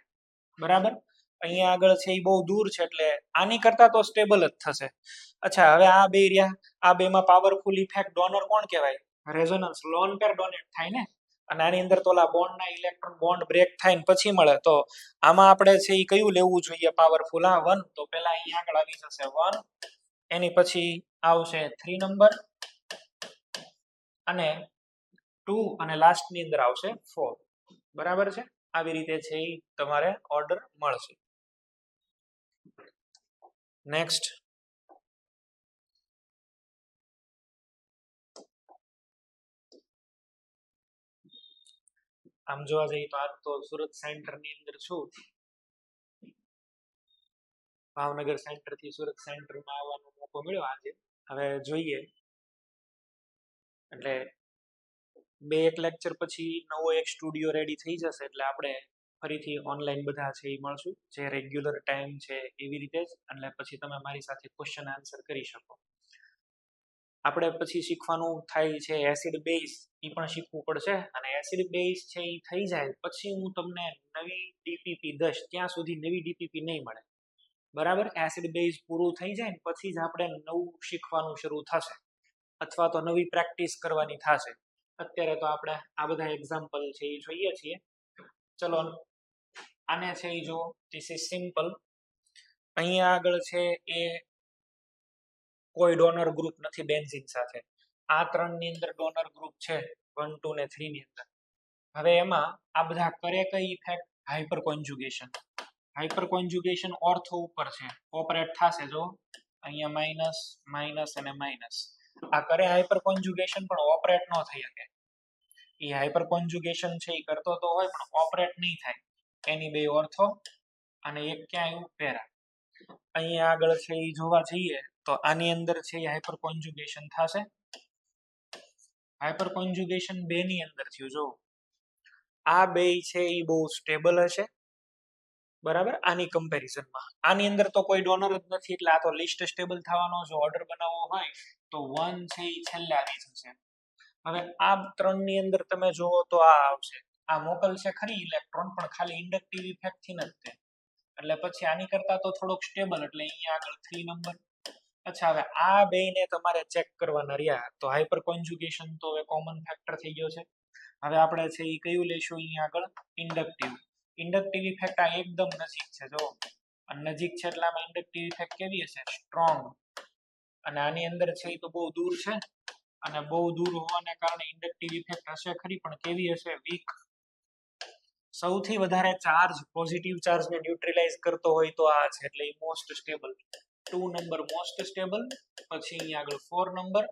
બરાબર. અહીંયા આગળ છે એ બહુ દૂર છે એટલે આની કરતા તો સ્ટેબલ જ થશે. અચ્છા, હવે આ બે રહ્યા. આ બેમાં પાવરફુલ ઇફેક્ટ ડોનર કોણ કહેવાય? રેઝોનન્સ. લોન પેર ડોનેટ થાય ને, અને આની અંદર તો ઓલા બોન્ડના ઇલેક્ટ્રોન બોન્ડ બ્રેક થાય ને પછી મળે. તો આમાં આપણે છે એ કયું લેવું જોઈએ પાવરફુલ? આ 1. તો પહેલા અહીંયા આગળ આવી જશે 1, એની પછી આવશે 3 નંબર અને 2 અને લાસ્ટ ની અંદર આવશે 4. બરાબર છે. આવી રીતે છે એ તમારે ઓર્ડર મળશે. નેક્સ્ટ. આમ જોવા જઈએ તો આજ તો સુરત સેન્ટર ની અંદર છું. ભાવનગર સેન્ટર થી સુરત સેન્ટરમાં આવવાનો મોકો મળ્યો આજે. હવે જોઈએ એટલે 2-1 લેક્ચર પછી નવો એક સ્ટુડિયો રેડી થઈ જશે એટલે આપણે ફરીથી ઓનલાઈન બધા છે એ મળશું, જે રેગ્યુલર ટાઈમ છે એવી રીતે જ. એટલે પછી તમે મારી સાથે ક્વેશ્ચન આન્સર કરી શકો. આપણે પછી શીખવાનું થાય છે એસિડ બેઝ, એ પણ શીખવું પડશે. અને એસિડ બેઝ છે એ થઈ જાય પછી હું તમને નવી ડીપીપી 10 ત્યાં સુધી નવી ડીપીપી નહીં મળે, બરાબર. એસિડ બેઝ પૂરું થઈ જાય ને પછી જ આપણે નવું શીખવાનું શરૂ થશે અથવા તો નવી પ્રેક્ટિસ કરવાની થશે. અત્યારે તો આપણે આ બધા એક્ઝામ્પલ છે એ જોઈએ છીએ. ચલો આને છે એ જો, ધીસ ઇઝ સિમ્પલ. અહીંયા આગળ છે એ કોઈ ડોનર ગ્રુપ નથી બેન્ઝીન સાથે. આ 3 ની અંદર ડોનર ગ્રુપ છે 1, 2 ને 3 ની અંદર. હવે એમાં આ બધા કરે કઈ ઇફેક્ટ? હાઇપર કોન્જુગેશન. હાઇપર કોન્જુગેશન ઓર્થો ઉપર છે, ઓપરેટ થશે જો અહીંયા માઈનસ માઈનસ અને માઈનસ. આ કરે હાઇપર કોન્જુગેશન પણ ઓપરેટ ન થઈ શકે. એ હાઇપર કોન્જુગેશન છે એ કરતો તો હોય પણ ઓપરેટ નહીં થાય. એની બે ઓર્થો અને એક ક્યાં આવ્યું પેરા. અહીંયા આગળ છે એ જોવા જઈએ તો આની અંદર છે એ હાઇપર કોન્જુગેશન થશે. હાઇપર કોન્જુગેશન બે ની અંદર થયું. જો આ બે છે એ બહુ સ્ટેબલ હશે, બરાબર. આની કમ્પેરિઝનમાં આની અંદર તો કોઈ ડોનર જ નથી, એટલે આ તો લિસ્ટ સ્ટેબલ થવાનો. જો ઓર્ડર બનાવવો હોય તો 1 છે એ છેલ્લે આવી જશે. હવે આ ત્રણની અંદર તમે જુઓ તો આ આવશે. આ મોકલશે ખરી ઇલેક્ટ્રોન, પણ ખાલી ઇન્ડક્ટિવ ઇફેક્ટ થી નથી તે, એટલે પછી આની કરતા તો થોડોક સ્ટેબલ, એટલે અહીંયા આગળ 3 નંબર. અચ્છા, હવે આ બેને તમારે ચેક કરવાના રહ્યા. તો હાઇપર કોન્જુગેશન તો હવે કોમન ફેક્ટર થઈ ગયો છે. હવે આપણે છે એ કયું લેશું અહીંયા આગળ? ઇન્ડક્ટિવ. ઇન્ડક્ટિવ ઇફેક્ટ આ એકદમ નજીક છે. જો નજીક છે એટલે આમાં ઇન્ડક્ટિવ ઇફેક્ટ કેવી હશે? સ્ટ્રોંગ. અને આની અંદર છે એ તો બહુ દૂર છે, અને બહુ દૂર હોવાને કારણે ઇન્ડક્ટિવ ઇફેક્ટ હશે ખરી, પણ કેવી હશે? વીક. સૌથી વધારે ચાર્જ, પોઝિટિવ ચાર્જને ન્યુટ્રલાઇઝ કરતો હોય તો આ છે, એટલે most stable. 2 number most stable, પછી અહીંયા આગળ 4 નંબર,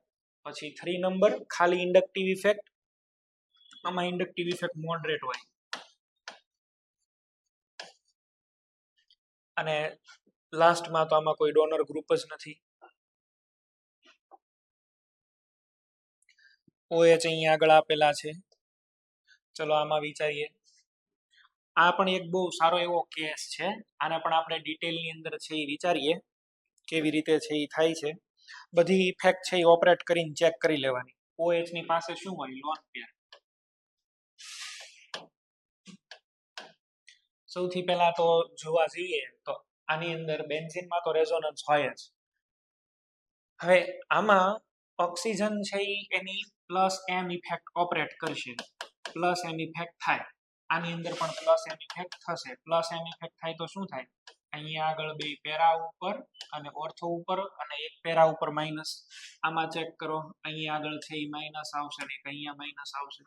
પછી 3 નંબર ખાલી ઇન્ડક્ટિવ ઇફેક્ટ. આમાં ઇન્ડક્ટિવ ઇફેક્ટ મોડરેટ હોય. અને લાસ્ટમાં તો આમાં કોઈ ડોનર ગ્રુપ જ નથી. OH અહીંયા આગળ આપેલા છે. ચલો આમાં વિચારીએ. આ પણ એક બહુ સારો એવો કેસ છે. આને પણ આપણે ડિટેલની અંદર છે એ વિચારીએ કેવી રીતે છે એ થાય છે. બધી ઇફેક્ટ છે એ ઓપરેટ કરીને ચેક કરી લેવાની. OH ની પાસે શું હોય? Lone pair. સૌથી પહેલા તો જોવા જઈએ તો આની અંદર બેન્ઝીનમાં તો રેઝોનન્સ હોય જ. હવે આમાં ઓક્સિજન છે એની પ્લસ એમ ઇફેક્ટ ઓપરેટ કરશે. પ્લસ એમ ઇફેક્ટ થાય. આની અંદર પણ પ્લસ એમ ઇફેક્ટ થશે. પ્લસ એમ ઇફેક્ટ થાય તો શું થાય? અહીંયા આગળ બે પેરા ઉપર અને ઓર્થો ઉપર, અને એક પેરા ઉપર માઇનસ. આમાં ચેક કરો, અહીંયા આગળ છે એ માઇનસ આવશે ને અહીંયા માઇનસ આવશે.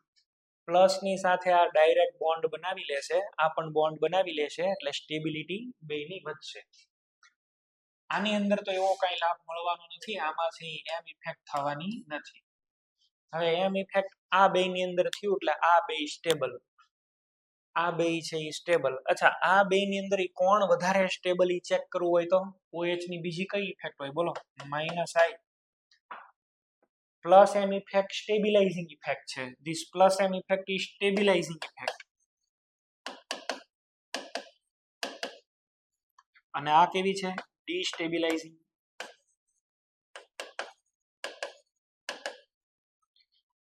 પ્લસ ની સાથે આ ડાયરેક્ટ બોન્ડ બનાવી લેશે, આ પણ બોન્ડ બનાવી લેશે, એટલે સ્ટેબિલિટી બેની વધશે. આની અંદર તો એવો કઈ લાભ મળવાનો નથી. આમાં છે એમ ઇફેક્ટ થવાની નથી. હવે એમ ઇફેક્ટ આ બે ની અંદર થયું એટલે આ બે સ્ટેબલ. આ બે છે એ સ્ટેબલ. અચ્છા, આ બે ની અંદર કોણ વધારે સ્ટેબલ ઈ ચેક કરવું હોય તો OH ની બીજી કઈ ઇફેક્ટ હોય? બોલો. Minus I. Plus M effect stabilizing effect છે. This plus M effect is stabilizing effect. અને આ કેવી છે? ડિસ્ટેબિલાઇઝિંગ.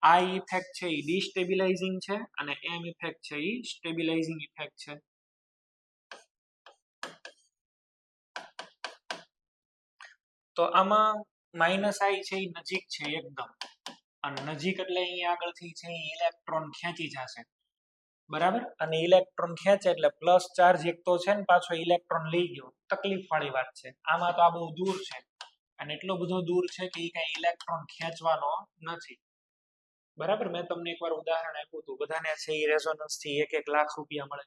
આ ઇફેક્ટ છે એ ડિસ્ટેબિલાઇઝિંગ છે, અને એમ ઇફેક્ટ છે એ સ્ટેબિલાઇઝિંગ ઇફેક્ટ છે. તો આમાં માઇનસ આઈ છે એ નજીક છે એકદમ, અને નજીક એટલે અહીંયા આગળથી છે ઇલેક્ટ્રોન ખેંચી જશે, બરાબર. અને ઇલેક્ટ્રોન ખેંચે એટલે પ્લસ ચાર્જ એક તો છે ને પાછો ઇલેક્ટ્રોન લઈ ગયો. તકલીફ વાળી વાત છે. આમાં તો આ બહુ દૂર છે, અને એટલો બધો દૂર છે કે એ કઈ ઇલેક્ટ્રોન ખેંચવાનો નથી, બરાબર. મેં તમને એકવાર ઉદાહરણ આપ્યું હતું. બધાને છે એ રેઝોનન્સ થી 1-1 લાખ રૂપિયા મળે.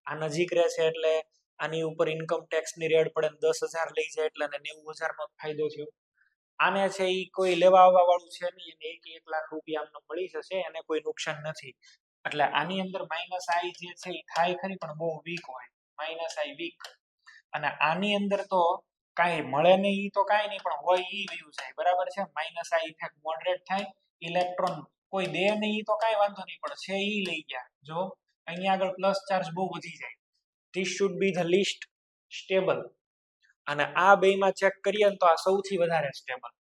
આ નજીક રહે છે એટલે આની ઉપર ઇન્કમ ટેક્સ ની રેડ પડે, 10,000 લઈ જાય એટલે 90,000 નો ફાયદો થયો. આને છે એ કોઈ લેવા આવવા વાળું છે નહીં, એને 1-1 લાખ રૂપિયા આમને મળી જશે, એને કોઈ નુકસાન નથી. એટલે આની અંદર માઇનસ આઈ જે છે એ થાય ખરી, પણ બહુ વીક હોય. માઇનસ આઈ વીક. અને આની અંદર તો કાંઈ મળે નહીં તો કાંઈ નહીં, પણ હોય ઈ વયું જાય, બરાબર છે. માઇનસ આઈ ઇફેક્ટ મોડરેટ થાય. ઇલેક્ટ્રોન કોઈ દે નહીં તો કાંઈ વાંધો નહીં, પણ છે ઈ લઈ ગયા. જો અહીંયા આગળ પ્લસ ચાર્જ બહુ વધી જાય. This should be the list stable. અને આ બેમાં ચેક કરીએ તો આ સૌથી વધારે સ્ટેબલ.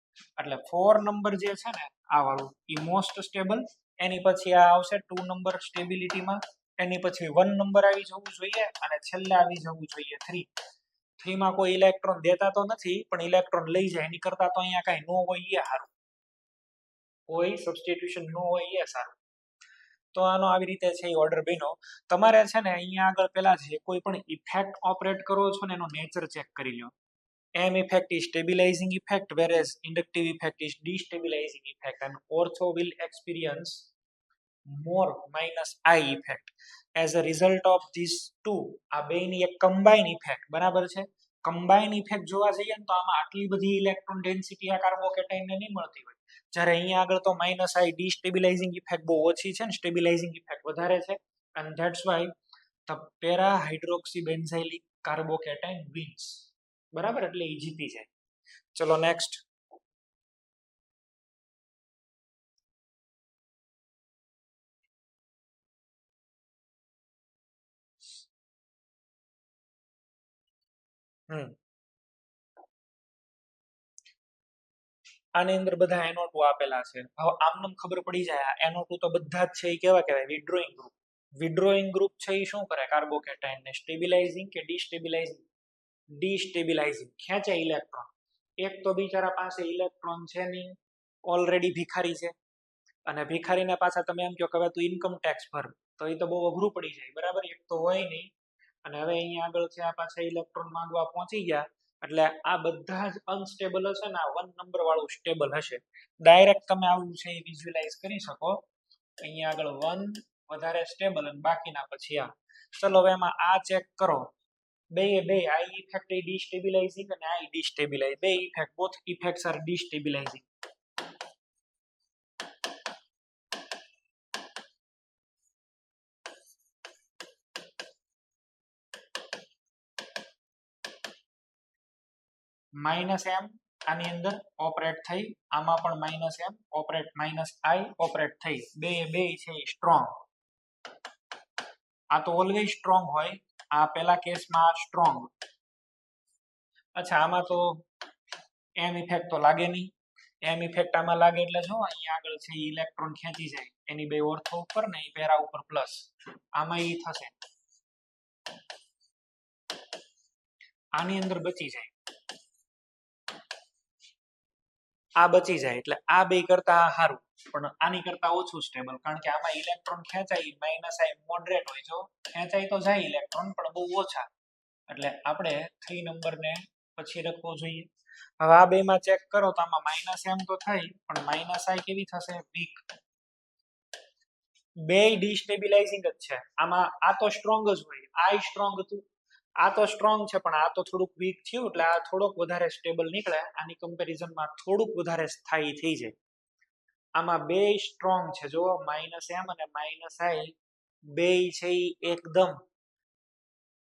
એટલે 4 નંબર જે છે ને આ વાળું ઈ મોસ્ટ સ્ટેબલ. એની પછી આ આવશે 2 નંબર સ્ટેબિલિટીમાં. એની પછી 1 નંબર આવી જવું જોઈએ, અને છેલ્લે આવી જવું જોઈએ 3. 3 માં કોઈ ઇલેક્ટ્રોન દેતા તો નથી, પણ ઇલેક્ટ્રોન લઈ જાય. એની કરતા તો અહીંયા કાંઈ નો હોય એ સારું. કોઈ સબસ્ટિટ્યુશન નો હોય એ સારું. તો આનો આવી રીતે છે એ ઓર્ડર બન્યો. તમારે છે ને અહીંયા આગળ પેલા છે કોઈ પણ ઇફેક્ટ ઓપરેટ કરો છો ને એનો નેચર ચેક કરી લો. M effect is stabilizing effect, whereas inductive effect is destabilizing effect, and ortho will experience more minus I effect as a result of these two. આ બેની એક કમ્બાઇન ઇફેક્ટ, બરાબર છે. કમ્બાઇન ઇફેક્ટ જોવા જઈએ ને તો આમાં આટલી બધી ઇલેક્ટ્રોન ડેન્સિટી આ કાર્બોકેટાઇનને નહીં મળતી હોય. જ્યારે અહીંયા આગળ તો માઇનસ આઈ ડિસ્ટેબિલાઇઝિંગ ઇફેક્ટ બહુ ઓછી છે ને સ્ટેબિલાઇઝિંગ ઇફેક્ટ વધારે છે, and that's why the para hydroxy benzylic carbocation wins. બરાબર, એટલે એ જીતી જાય. ચલો નેક્સ્ટ. આની અંદર બધા NO2 આપેલા છે. હવે આમને ખબર પડી જાય આ NO2 તો બધા જ છે એ કેવા કહેવાય? Withdrawing group. વિડ્રોઈંગ ગ્રુપ છે એ શું કરે કાર્બોકેટાઇન ને? સ્ટેબિલાઇઝિંગ કે ડિસ્ટેબિલાઇઝિંગ? ડિસ્ટેબિલાઇઝિંગ. ખેંચે ઇલેક્ટ્રોન. એક તો બિચારા પાસે ઇલેક્ટ્રોન છે નહીં, ઓલરેડી ભિખારી છે, અને ભિખારીને પાછા તમે એમ કહો કે હવે તું ઇન્કમ ટેક્સ ભર, તો એ તો બહુ અઘરું પડી જાય. બરાબર, એક તો હોય નહીં, અને હવે અહીંયા આગળ છે આ પાછા ઇલેક્ટ્રોન માંગવા પહોંચી ગયા, એટલે આ બધા જ અનસ્ટેબલ હશે ને, આ 1 નંબર વાળું સ્ટેબલ હશે. ડાયરેક્ટ તમે આવું છે એ વિઝ્યુઅલાઇઝ કરી શકો. અહીંયા આગળ 1 વધારે સ્ટેબલ અને બાકીના પછી આ. ચલો હવે એમાં આ ચેક કરો. બે આ ઇફેક્ટ એ ડિસ્ટેબિલાઇઝિંગ અને આ ડિસ્ટેબિલાઇઝ. બે effect, both effects are destabilizing. Minus M આની અંદર ઓપરેટ થઈ, આમાં પણ minus M operate, minus I operate થઈ. બે છે સ્ટ્રોંગ. આ તો ઓલવેઝ સ્ટ્રોંગ હોય. આ પેલા કેસમાં સ્ટ્રોંગ. અચ્છા, આમાં તો એમ ઇફેક્ટ તો લાગે નહીં. એમ ઇફેક્ટ આમાં લાગે એટલે જો અહીંયા આગળ છે ઇલેક્ટ્રોન ખેંચી જાય, એની બે ઓર્થો ઉપર ને એ પેરા ઉપર પ્લસ, આમાં એ થશે, આની અંદર બચી જાય, આ બચી જાય. એટલે આ બે કરતા સારું, પણ આની કરતા ઓછું સ્ટેબલ, કારણ કે આમાં ઇલેક્ટ્રોન ખેંચાય માઇનસ આઈ મોડરેટ હોય. જો ખેંચાય તો જાય ઇલેક્ટ્રોન, પણ બહુ ઓછા, એટલે આપણે 3 નંબરને પછી રાખવો જોઈએ. હવે આ બેમાં ચેક કરો તો આમાં માઇનસ એમ તો થાય, પણ માઇનસ આઈ કેવી થશે? વીક. બે ડિસ્ટેબિલાઇઝિંગ જ છે. આમાં આ તો સ્ટ્રોંગ જ હોય, આ સ્ટ્રોંગ હતું, આ તો સ્ટ્રોંગ છે, પણ આ તો થોડુંક વીક થયું, એટલે આ થોડોક વધારે સ્ટેબલ નીકળે. આની કમ્પેરિઝનમાં થોડુંક વધારે સ્થાયી થઈ જાય. આમાં બે સ્ટ્રોંગ છે, જો માઇનસ એમ અને માઇનસ આઈ બે છે એકદમ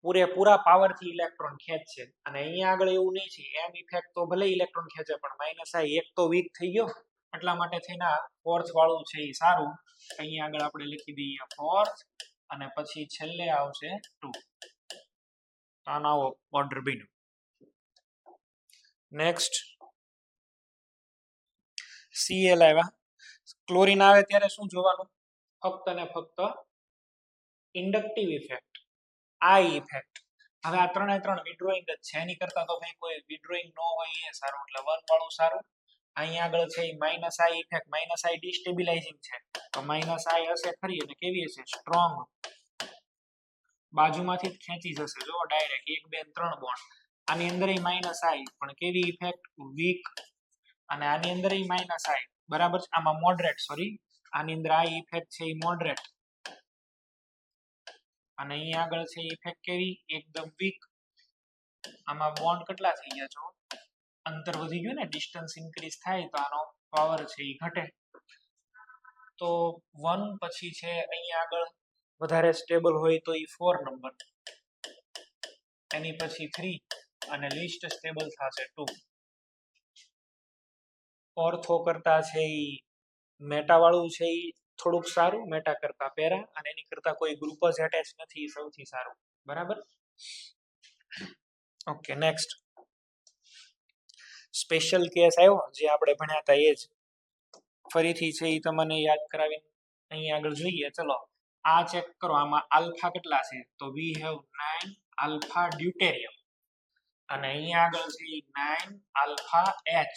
પૂરેપૂરા પાવરથી ઇલેક્ટ્રોન ખેંચશે, અને અહીંયા આગળ એવું નહીં છે. એમ ઇફેક્ટ તો ભલે ઇલેક્ટ્રોન ખેંચે, પણ માઇનસ આઈ એક તો વીક થઈ ગયો, એટલા માટે થઈને ફોર્થ વાળું છે એ સારું. અહીંયા આગળ આપણે લખી દઈએ ફોર્થ, અને પછી છેલ્લે આવશે 2. આનો ઓર્ડર બન્યો. નેક્સ્ટ Cl આવ્યા. ક્લોરીન આવે ત્યારે શું જોવાનું? ફક્ત ને ફક્ત ઇન્ડક્ટિવ ઇફેક્ટ, આ ઇફેક્ટ. હવે આ ત્રણે વિડ્રોઈંગ જ છે, એની કરતા તો ભાઈ કોઈ વિડ્રોઈંગ ન હોય એ સારું, એટલે 1 વાળું સારું. અહીંયા આગળ છે માઇનસ આઈ ઇફેક્ટ, માઇનસ આઈ ડિસ્ટેબિલાઇઝિંગ છે, તો માઇનસ આઈ હશે ખરી, અને કેવી હશે? સ્ટ્રોંગ. બાજુમાંથી જ ખેંચી જશે, જો ડાયરેક્ટ 1 2 3 બોન્ડ. આની અંદર માઇનસ આઈ, પણ કેવી ઇફેક્ટ? વીક. અને આની અંદર માઇનસ આઈ, બરાબર. આમાં મોડરેટ, સોરી, આની અંદર આ ઇફેક્ટ છે એ મોડરેટ, અને અહીંયા આગળ છે ઇફેક્ટ કેવી? એકદમ વીક. આમાં બોન્ડ કેટલા થઈ ગયા? જો અંતર વધી ગયું ને, ડિસ્ટન્સ ઇન્ક્રીઝ થાય તો આનો પાવર છે એ ઘટે. તો 1 પછી છે અહીંયા આગળ વધારે સ્ટેબલ હોય તો એ 4 નંબર, એની પછી 3, અને લીસ્ટ સ્ટેબલ થશે 2. ઓર્થો કરતા છે એ મેટા વાળું છે એ થોડુંક સારું, મેટા કરતા પેરા, અને એની કરતા કોઈ ગ્રુપ જ એટેચ નથી, સૌથી સારું. બરાબર. ઓકે, નેક્સ્ટ સ્પેશિયલ કેસ આવ્યો જે આપણે ભણ્યા હતા એ જ ફરીથી છે એ તમને યાદ કરાવીને અહીંયા આગળ જોઈએ. ચલો આ ચેક કરો. આમાં આલ્ફા કેટલા છે? તો વી હેવ 9 આલ્ફા ડ્યુટેરિયમ, અને અહીંયા આગળ છે 9 આલ્ફા એચ.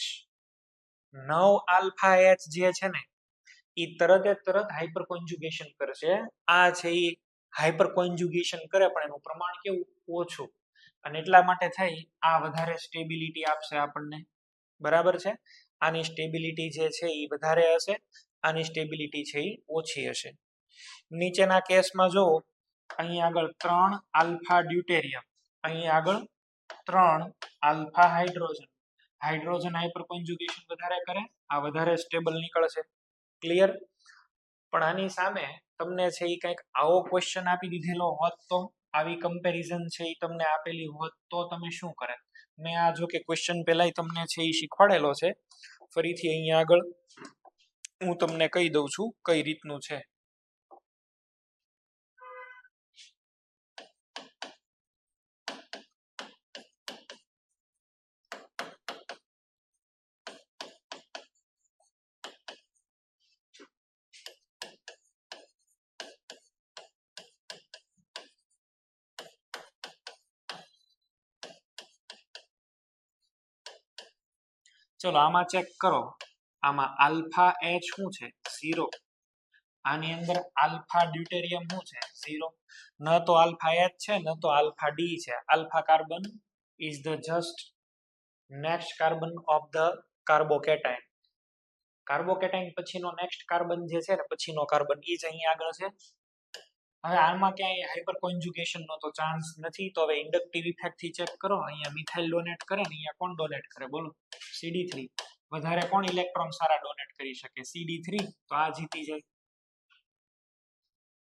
9 આલ્ફા એચ જે છે ને એ તરત હાઇપર કોન્જ્યુગેશન કરશે. આ છે એ હાઇપર કોન્જ્યુગેશન કરે, પણ એનું પ્રમાણ કેવું? ઓછું, અને એટલા માટે થઈ આ વધારે સ્ટેબિલિટી આપશે આપણને. બરાબર છે. આની સ્ટેબિલિટી જે છે એ વધારે હશે, આની સ્ટેબિલિટી છે એ ઓછી હશે. નીચેના કેસમાં જો અહીંયા આગળ 3 આલ્ફા ડ્યુટેરિયમ, અહીંયા આગળ 3 alpha hydrogen. Hydrogen hyper conjugation વધારે કરે, આ વધારે સ્ટેબલ નીકળશે. ક્લિયર? પણ આની સામે તમને છે એ કંઈક આવો ક્વેશ્ચન આપી દીધેલો હોત તો, આવી કમ્પેરિઝન છે એ તમને આપેલી હોત તો તમે શું કરે? મેં આ જો કે ક્વેશ્ચન પહેલાય તમને છે એ શીખવાડેલો છે, ફરીથી અહીંયા આગળ હું તમને કહી દઉં છું કઈ રીતનું છે. ચલો આમાં ચેક કરો, આમાં આલ્ફા એચ શું છે? 0. આની અંદર આલ્ફા ડ્યુટેરિયમ શું છે? 0. ન તો આલ્ફા એચ છે, ન તો આલ્ફા ડી છે. Alpha carbon is the just next carbon of the કાર્બોકેટાઇન. કાર્બોકેટાઇન પછીનો નેક્સ્ટ કાર્બન જે છે ને પછીનો કાર્બન ઈ જ અહીં આગળ છે. હવે આમાં ક્યાંય હાઇપર કોન્જ્યુગેશન નો તો ચાન્સ નથી, તો હવે ઇન્ડક્ટિવ ઇફેક્ટ થી ચેક કરો. અહીંયા મિથાઇલ ડોનેટ કરે ને અહીંયા કોણ ડોનેટ કરે બોલો? CD3. વધારે કોણ ઇલેક્ટ્રોન સારા ડોનેટ કરી શકે? CD3. તો આ જીતી જાય.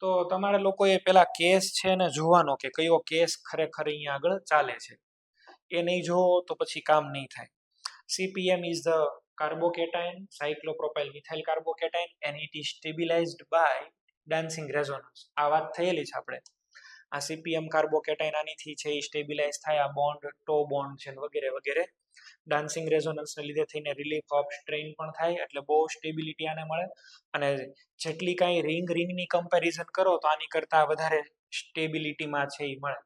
તો તમારે લોકોએ પેલા કેસ છે ને જોવાનો કે કયો કેસ ખરેખર અહીંયા આગળ ચાલે છે. એ નહીં જોવો તો પછી કામ નહીં થાય. CPM is the carbocation, cyclopropyl methyl carbocation, and it is stabilized by dancing resonance. આ વાત થયેલી છે આપણે. આ CPM કાર્બોકેટાઇન આનીથી છે એ સ્ટેબિલાઇઝ થાય, આ બોન્ડ ટો બોન્ડ છે વગેરે વગેરે ડાન્સિંગ રેઝોનન્સને લીધે થઈને રિલીફ ઓફ સ્ટ્રેઇન પણ થાય, એટલે બહુ સ્ટેબિલિટી આને મળે. અને જેટલી કાંઈ રિંગની કમ્પેરિઝન કરો તો આની કરતાં વધારે સ્ટેબિલિટીમાં છે એ મળે.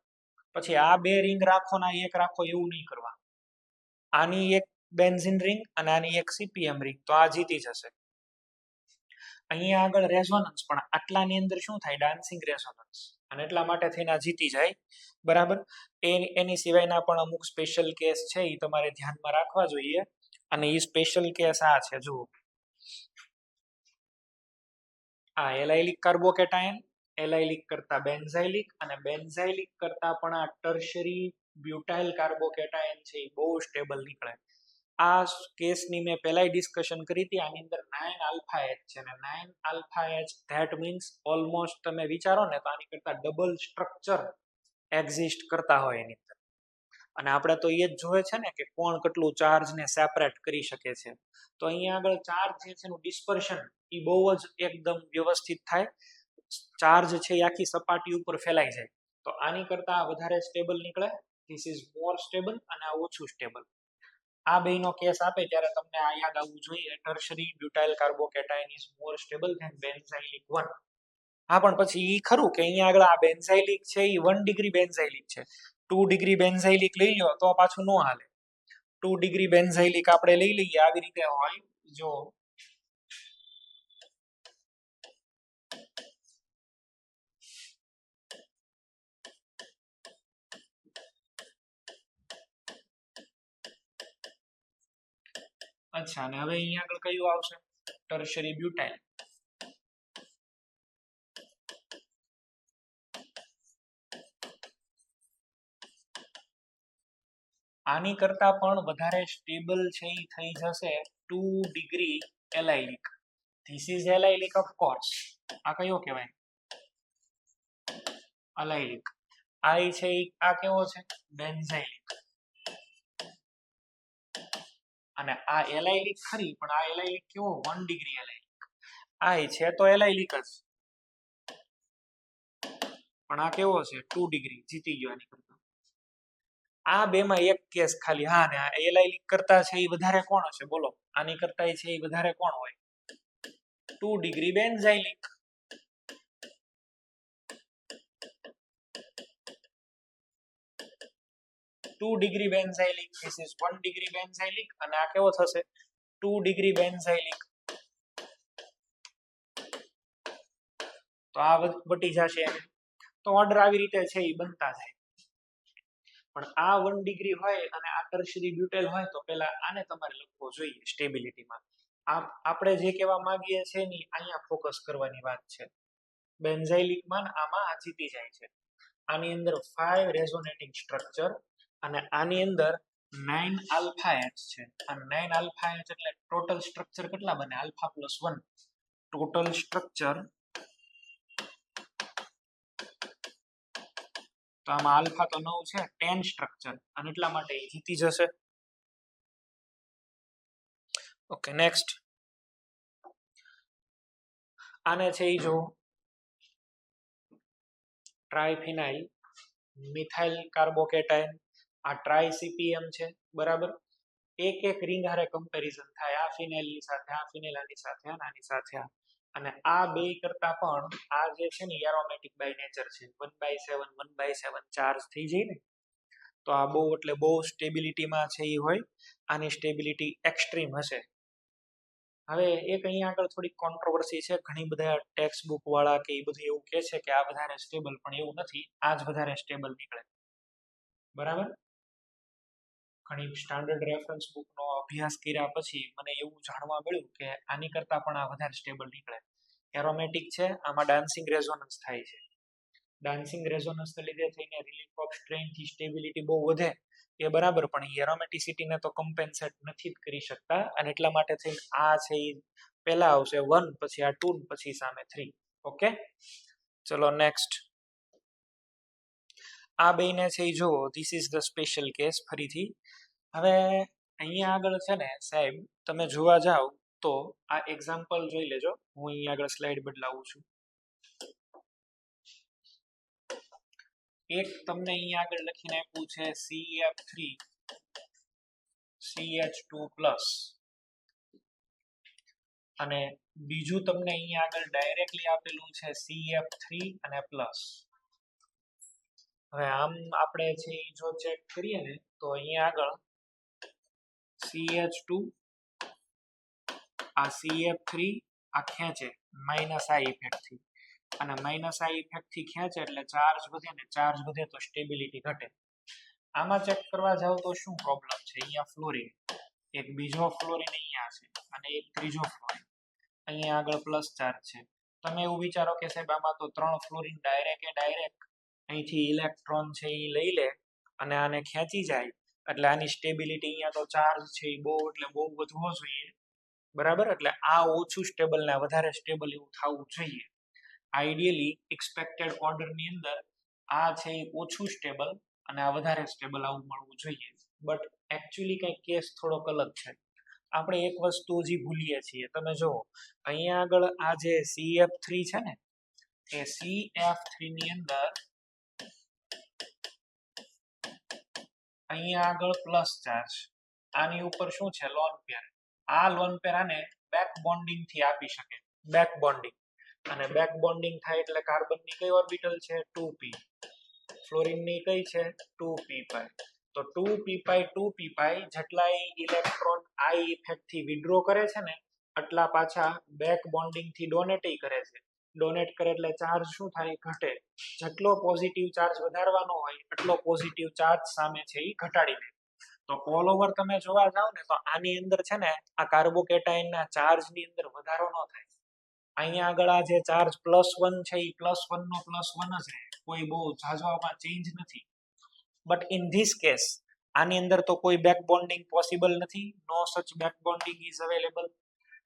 પછી આ બે રિંગ રાખો ને એક રાખો એવું નહીં કરવા. આની એક બેન્ઝિન રિંગ અને આની એક CPM રિંગ, તો આ જીતી જશે. અહીંયા આગળ રેઝોનન્સ પણ આટલાની અંદર શું થાય? ડાન્સિંગ રેઝોનન્સ, અને એટલા માટે થઈને આ જીતી જાય. બરાબર? એની સિવાયના પણ અમુક સ્પેશિયલ કેસ છે એ તમારે ધ્યાનમાં રાખવા જોઈએ. અને એ સ્પેશિયલ કેસ આ છે, જુઓ. આ એલાઇલિક કાર્બોકેટાયન, એલાઇલિક કરતા બેન્ઝાઇલિક, અને બેન્ઝાઇલિક કરતા પણ આ ટર્શરી બ્યુટાઇલ કાર્બોકેટાયન છે એ બહુ સ્ટેબલ નીકળે. આ કેસની મેં પહેલાય ડિસ્કશન કરી હતી. આની અંદર 9 આલ્ફા એચ છે, અને 9 alpha H that means almost તમે વિચારો ને તો આની કરતા ડબલ સ્ટ્રક્ચર એક્ઝિસ્ટ કરતા હોય એની અંદર. અને આપણે તો એ જ જોવે છે ને કે કોણ કેટલું ચાર્જને સેપરેટ કરી શકે છે. તો અહીંયા આગળ ચાર્જ જે છે એનું ડિસ્પર્શન એ બહુ જ એકદમ વ્યવસ્થિત થાય. ચાર્જ છે એ આખી સપાટી ઉપર ફેલાઈ જાય. તો આની કરતા વધારે સ્ટેબલ નીકળે. ધીસ ઇઝ મોર સ્ટેબલ, અને આ ઓછું સ્ટેબલ. આ બેનો કેસ આપે ત્યારે તમને આ યાદ આવવું જોઈએ, tertiary butyl carbocation is more stable than benzylic 1. હા, પણ પછી ઈ ખરું કે અહીંયા આગળ આ બેન્ઝાઇલિક છે એ 1 ડિગ્રી બેન્ઝાઇલિક છે. 2 ડિગ્રી બેન્ઝાઇલિક લઈ લો તો પાછું ન હાલે. 2 ડિગ્રી બેન્ઝાઇલિક આપણે લઈ લઈએ આવી રીતે હોય. જો અચ્છા, અને હવે અહીંયા આગળ કયું આવશે? Tertiary butyl. આની કરતા પણ વધારે સ્ટેબલ છે એ થઈ જશે 2 degree allylic. This is allylic of course. આ કયો કહેવાય? અલાઇલિક. આ છે આ કેવો છે? બેન્ઝાઇલિક. અને આ એલાઇલિક ખરી, પણ આ એલાઇલિક કેવો? 1 ડિગ્રી એલાઇલિક. આ છે તો એલાઇલિક જ, પણ આ કેવો છે? 2 ડિગ્રી. જીતી ગયો આની કરતા. આ બેમાં એક કેસ ખાલી. હા, ને આ એલાઇલિક કરતા છે એ વધારે કોણ હશે બોલો? આની કરતા છે એ વધારે કોણ હોય? 2 degree benzylic. Two degree benzylic. This is 1 degree benzylic, અને આ કેવો થશે? 2 ડિગ્રી બેન્ઝાઇલિક. તો આ બટી જશે. તો ઓર્ડર આવી રીતે છે એ બનતા જાય. પણ આ 1 ડિગ્રી હોય અને આ ટર્શરી બ્યુટાઇલ હોય તો પહેલા આને તમારે લખવો જોઈએ સ્ટેબિલિટીમાં. આપણે જે કહેવા માંગીએ છીએ ને અહીંયા ફોકસ કરવાની વાત છે. બેન્ઝાઇલિકમાં આમાં આ જીતી જાય છે. આની અંદર 5 રેઝોનેટિંગ સ્ટ્રક્ચર, અને આની અંદર 9 આલ્ફા H છે અને 9 આલ્ફા H એટલે ટોટલ સ્ટ્રક્ચર કેટલા બને આલ્ફા પ્લસ 1 ટોટલ સ્ટ્રક્ચર તો આમાં આલ્ફા તો 9 છે 10 સ્ટ્રક્ચર અને એટલા માટે એ જીતી જશે ઓકે નેક્સ્ટ આને છે ઈ જો ટ્રાઇફિનાઇલ મિથાઇલ કાર્બોકેટાઇન આ ટ્રાઈ CPM છે બરાબર એક એક રિંગ હારે કમ્પેરિઝન થાય આ ફિનાઇલની સાથે આ ફિનાઇલ આની સાથે આની સાથે અને આ બે કરતા પણ આ જે છે ને એરોમેટિક બાય નેચર છે 1/7 1/7 ચાર્જ થઈ જાય ને તો આ બહુ એટલે બહુ સ્ટેબિલિટીમાં છે એ હોય આની સ્ટેબિલિટી એક્સ્ટ્રીમ હશે હવે એક અહીંયા આગળ થોડી કોન્ટ્રોવર્સી છે ઘણી બધા ટેક્સ્ટ બુક વાળા કે એ બધું એવું કહે છે કે આ વધારે સ્ટેબલ પણ એવું નથી આ જ વધારે સ્ટેબલ નીકળે બરાબર ઘણી સ્ટાન્ડર્ડ રેફરન્સ બુકનો અભ્યાસ કર્યા પછી મને એવું જાણવા મળ્યું કે આની કરતાં પણ આ વધારે સ્ટેબલ નીકળે એરોમેટિક છે આમાં ડાન્સિંગ રેઝોનન્સ થાય છે ડાન્સિંગ રેઝોનન્સને લીધે થઈને રિલીફ ઓફ સ્ટ્રેનથી સ્ટેબિલિટી બહુ વધે એ બરાબર પણ એરોમેટિસિટીને તો કમ્પેન્સેટ નથી કરી શકતા અને એટલા માટે થઈને આ છે એ પહેલા આવશે 1 પછી આ 2 પછી સામે 3 ઓકે ચલો નેક્સ્ટ આ બેને છે એ જુઓ this is the special case ફરીથી હવે અહીંયા આગળ છે ને સાહેબ તમે જોવા જાઓ તો આ એક્ઝામ્પલ જોઈ લેજો હું અહીંયા આગળ સ્લાઇડ બદલાવું છું એક તમને અહીંયા આગળ લખીને આપ્યું છે CF3CH2+ અને બીજું તમને અહીંયા આગળ ડાયરેક્ટલી આપેલું છે CF3 અને પ્લસ હવે આમ આપણે છે જો ચેક કરીએ ને તો અહીંયા આગળ CH2 આ CF3 આ ખેંચે માઇનસ આ ઇફેક્ટ થી અને માઇનસ આ ઇફેક્ટ થી ખેંચે એટલે ચાર્જ વધે ને ચાર્જ વધે તો સ્ટેબિલિટી ઘટે આમાં ચેક કરવા જાવ તો શું પ્રોબ્લેમ છે અહીંયા ફ્લોરિન એક બીજો ફ્લોરિન અહીંયા છે અને એક ત્રીજો ફ્લોરિન અહીંયા આગળ પ્લસ ચાર્જ છે તમે એવું વિચારો કે સાહેબ આમાં તો 3 ફ્લોરિન ડાયરેક્ટ અહીંથી ઇલેક્ટ્રોન છે એ લઈ લે અને આને ખેંચી જાય એટલે આની સ્ટેબિલિટી અહીંયા તો ચાર્જ છે એ બહુ એટલે બહુ વધવો જોઈએ બરાબર એટલે આ ઓછું સ્ટેબલ ને વધારે સ્ટેબલ એવું થવું જોઈએ આઈડિયલી એક્સપેક્ટેડ ઓર્ડરની અંદર આ છે એ ઓછું સ્ટેબલ અને આ વધારે સ્ટેબલ આવું મળવું જોઈએ બટ એકચ્યુઅલી કંઈક કેસ થોડોક અલગ છે આપણે એક વસ્તુ હજી ભૂલીએ છીએ તમે જુઓ અહીંયા આગળ આ જે CF3 છે ને એ CF3 ની અંદર અહીંયા આગળ પ્લસ ચાર્જ આની ઉપર શું છે લોન પેર આ લોન પેર આને બેક બોન્ડિંગ થી આપી શકે બેક બોન્ડિંગ અને બેક બોન્ડિંગ થાય એટલે કાર્બન ની કઈ ઓર્બિટલ છે 2p ફ્લોરિન ની કઈ છે 2p તો 2p જેટલા ઇલેક્ટ્રોન આ ઇફેક્ટ થી વિડ્રો કરે છે ને આટલા પાછા બેક બોન્ડિંગ થી ડોનેટ કરે છે ડોનેટ કરે એટલે ચાર્જ શું થાય ઘટે જેટલો પોઝિટિવ ચાર્જ વધારવાનો હોય એટલો પોઝિટિવ ચાર્જ સામે છે એ ઘટાડી દે તો ઓલ ઓવર તમે જોવા જાવ ને તો આની અંદર છે ને આ કાર્બોકેટાઇન ના ચાર્જ ની અંદર વધારો ન થાય અહીંયા આગળ આ જે ચાર્જ +1 છે એ +1 નો +1 જ રહે કોઈ બહુ ઝાઝવામાં ચેન્જ નથી બટ ઇન ધીસ કેસ આની અંદર તો કોઈ બેક બોન્ડિંગ પોસિબલ નથી નો સચ બેક બોન્ડિંગ ઇઝ અવેલેબલ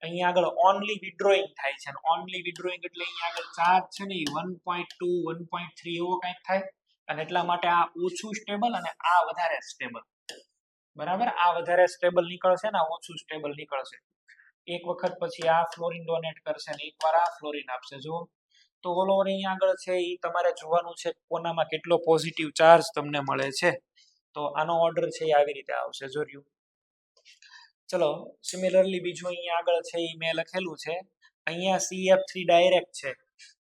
અહીંયા આગળ ઓનલી વિડ્રોઈંગ થાય છે અને ઓનલી વિડ્રોઈંગ એટલે અહીંયા આગળ ચાર્જ છે ને 1.2 1.3 એવો કંઈક થાય અને એટલા માટે આ ઓછું સ્ટેબલ અને આ વધારે સ્ટેબલ બરાબર આ વધારે સ્ટેબલ નીકળશે ને ઓછું સ્ટેબલ નીકળશે એક વખત પછી આ ફ્લોરિન ડોનેટ કરશે ને એકવાર આ ફ્લોરિન આપશે જો તો ઓલ ઓવર અહીંયા આગળ છે એ તમારે જોવાનું છે કોનામાં કેટલો પોઝિટિવ ચાર્જ તમને મળે છે તો આનો ઓર્ડર છે એ આવી રીતે આવશે જો રહ્યું ચલો સિમિલરલી બીજું અહીંયા આગળ છે એ મેં લખેલું છે અહીંયા CF3 ડાયરેક્ટ છે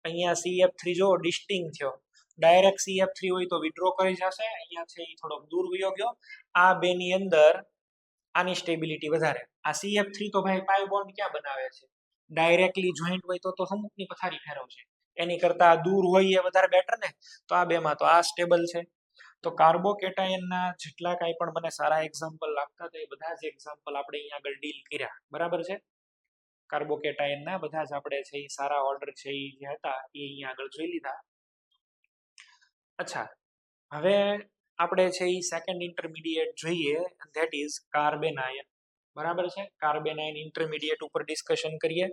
અહીંયા CF3 જો ડિસ્ટિંગ થયો ડાયરેક્ટ CF3 હોય તો વિડ્રો કરી જશે અહીંયા છે એ થોડોક દૂર વયો ગયો આ બેની અંદર આની સ્ટેબિલિટી વધારે આ CF3 તો ભાઈ પાઈ બોન્ડ ક્યાં બનાવે છે ડાયરેક્ટલી જોઈન્ટ હોય તો અમુકની પથારી ફેરવશે એની કરતા દૂર હોય એ વધારે બેટર ને તો આ બેમાં તો આ સ્ટેબલ છે તો કાર્બોકેટાયનના જેટલા કાંઈ પણ મને સારા એક્ઝામ્પલ લાગતા હતા એ બધા જ એક્ઝામ્પલ આપણે અહીંયા આગળ ડીલ કર્યા બરાબર છે કાર્બોકેટાયનના બધા જ આપણે છે એ સારા ઓર્ડર છે એ જે હતા એ અહીંયા આગળ જોઈ લીધા અચ્છા હવે આપણે છે એ સેકન્ડ ઇન્ટરમીડિયેટ જોઈએ, ધેટ ઇઝ કાર્બેનાયન. બરાબર છે, કાર્બેનાયન ઇન્ટરમીડિયેટ ઉપર ડિસ્કશન કરીએ.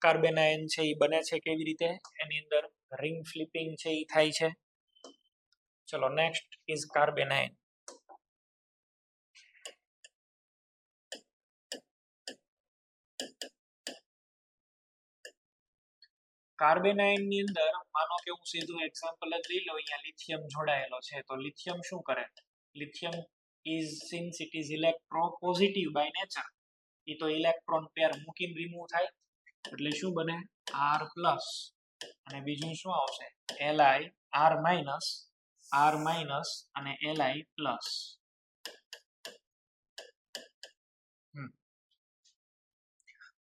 કાર્બેનાયન છે એ બને છે કેવી રીતે, એની અંદર રિંગ ફ્લિપિંગ છે એ થાય છે. ચલો નેક્સ્ટ ઇઝ કાર્બેનાયન. કાર્બેનાયન ની અંદર માનો કે હું સીધું એક્ઝામ્પલ જ લઈ લઉં, અહીંયા લિથિયમ જોડાયેલો છે, તો લિથિયમ શું કરે, lithium is since it is electropositive by nature, એ તો ઇલેક્ટ્રોન પેર મૂકીને રિમૂવ થાય, એટલે શું બને R પ્લસ, અને બીજું શું આવશે Li, R માઇનસ અને Li પ્લસ.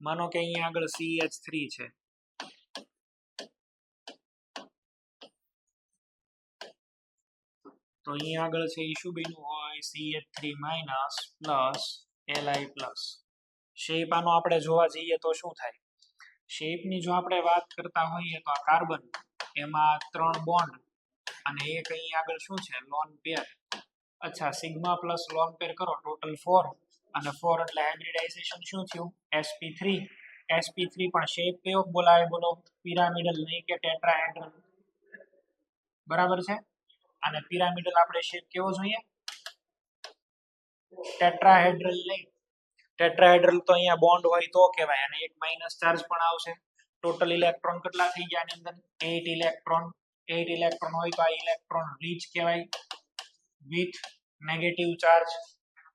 માનો કે અહીંયા આગળ CH3 છે, તો અહીંયા આગળ છે એ શું બન્યું હોય, CH3 minus plus Li plus. Shape આનો આપણે જોવા જઈએ તો શું થાય, શેપની જો આપણે વાત કરતા હોઈએ તો આ કાર્બન, એમાં 3 બોન્ડ અને એક અહીં આગળ શું છે લોન પેર. અચ્છા, સિગ્મા પ્લસ લોન પેર કરો, ટોટલ 4, અને 4 એટલે હાઇબ્રિડાઇઝેશન શું થયું sp3. sp3 પણ શેપ કયો બોલાય, બોલો પિરામિડલ નહીં કે ટેટ્રાહેડ્રલ. બરાબર છે, અને પિરામિડલ આપણે શેપ કેવો જોઈએ, ટેટ્રાહેડ્રલ નહીં. ટેટ્રાહેડ્રલ તો અહીંયા બોન્ડ હોય તો કહેવાય, અને એક માઇનસ ચાર્જ પણ આવશે. ટોટલ ઇલેક્ટ્રોન કેટલા થઈ ગયા આની અંદર, 8 ઇલેક્ટ્રોન. 8 ઇલેક્ટ્રોન હોય તો આ ઇલેક્ટ્રોન રીચ કહેવાય with negative charge.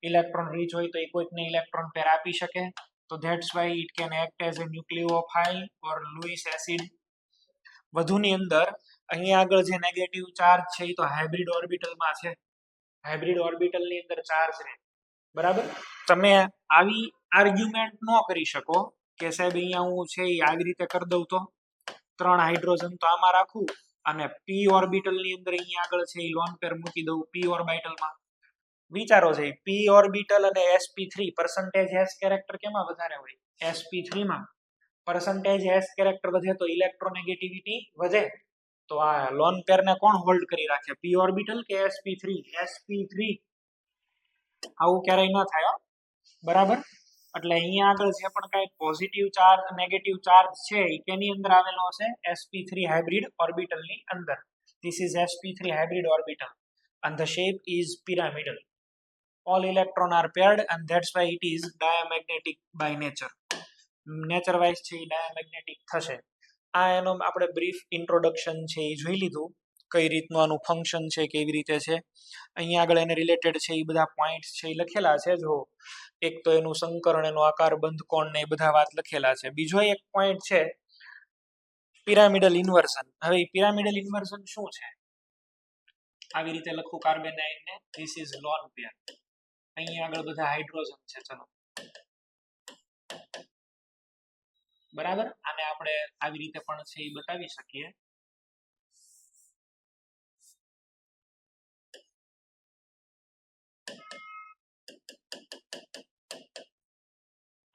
Electron rich હોય તો એ કોઈકને ઇલેક્ટ્રોન પેર આપી શકે, તો that's why it can act as a nucleophile or Lewis acid. વધુની અંદર અહીંયા આગળ જે નેગેટિવ ચાર્જ છે એ તો હાઇબ્રિડ ઓર્બિટલમાં છે, હાઇબ્રિડ ઓર્બિટલની અંદર ચાર્જ રહે. બરાબર, તમે આવી આર્ગ્યુમેન્ટ ન કરી શકો કે સાહેબ અહીંયા હું છે એ આવી રીતે કરી દઉં તો 3 હાઇડ્રોજન તો આમાં રાખું અને p ઓર્બિટલની અંદર અહીંયા આગળ છે એ લોન પેર મૂકી દઉં p ઓર્બિટલમાં. વિચારો છે p ઓર્બિટલ અને sp3 પરસેન્ટેજ s કેરેક્ટર કેમાં વધારે હોય, sp3 માં. પરસેન્ટેજ s કેરેક્ટર વધે તો ઇલેક્ટ્રોનેગેટિવિટી વધે, તો આ લોન પેર ને કોણ હોલ્ડ કરી રાખે, p ઓર્બિટલ કે sp3, sp3. આવું ક્યારેય ન થાય. બરાબર, એટલે અહીંયા આગળ જે પણ કઈ પોઝિટિવ ચાર્જ નેગેટિવ ચાર્જ છે એ કેની અંદર આવેલો હશે, sp3 હાઇબ્રિડ ઓર્બિટલની અંદર. This is sp3 hybrid orbital and the shape is pyramidal. All electron are paired and that's why it is diamagnetic by nature. Nature wise છે એ ડાયામેગ્નેટિક થશે. આ એનો આપણે બ્રીફ ઇન્ટ્રોડક્શન છે એ જોઈ લીધું, કઈ રીતનું આનું ફંક્શન છે, કેવી રીતે છે. અહીંયા આગળ એને રિલેટેડ છે એ બધા પોઈન્ટ્સ છે એ લખેલા છે. જો એક તો એનું સંકરણ, એનો આકાર, બંધ કોણ ને એ બધા વાત લખેલા છે. બીજો એક પોઈન્ટ છે પિરામિડલ ઇન્વર્ઝન. હવે પિરામિડલ ઇન્વર્ઝન શું છે, આવી રીતે લખું કાર્બેનાઇન ને, ધીસ ઇઝ લોન પેર. અહીંયા આગળ બધા હાઇડ્રોજન છે, ચલો બરાબર. આને આપણે આવી રીતે પણ છે એ બતાવી શકીએ.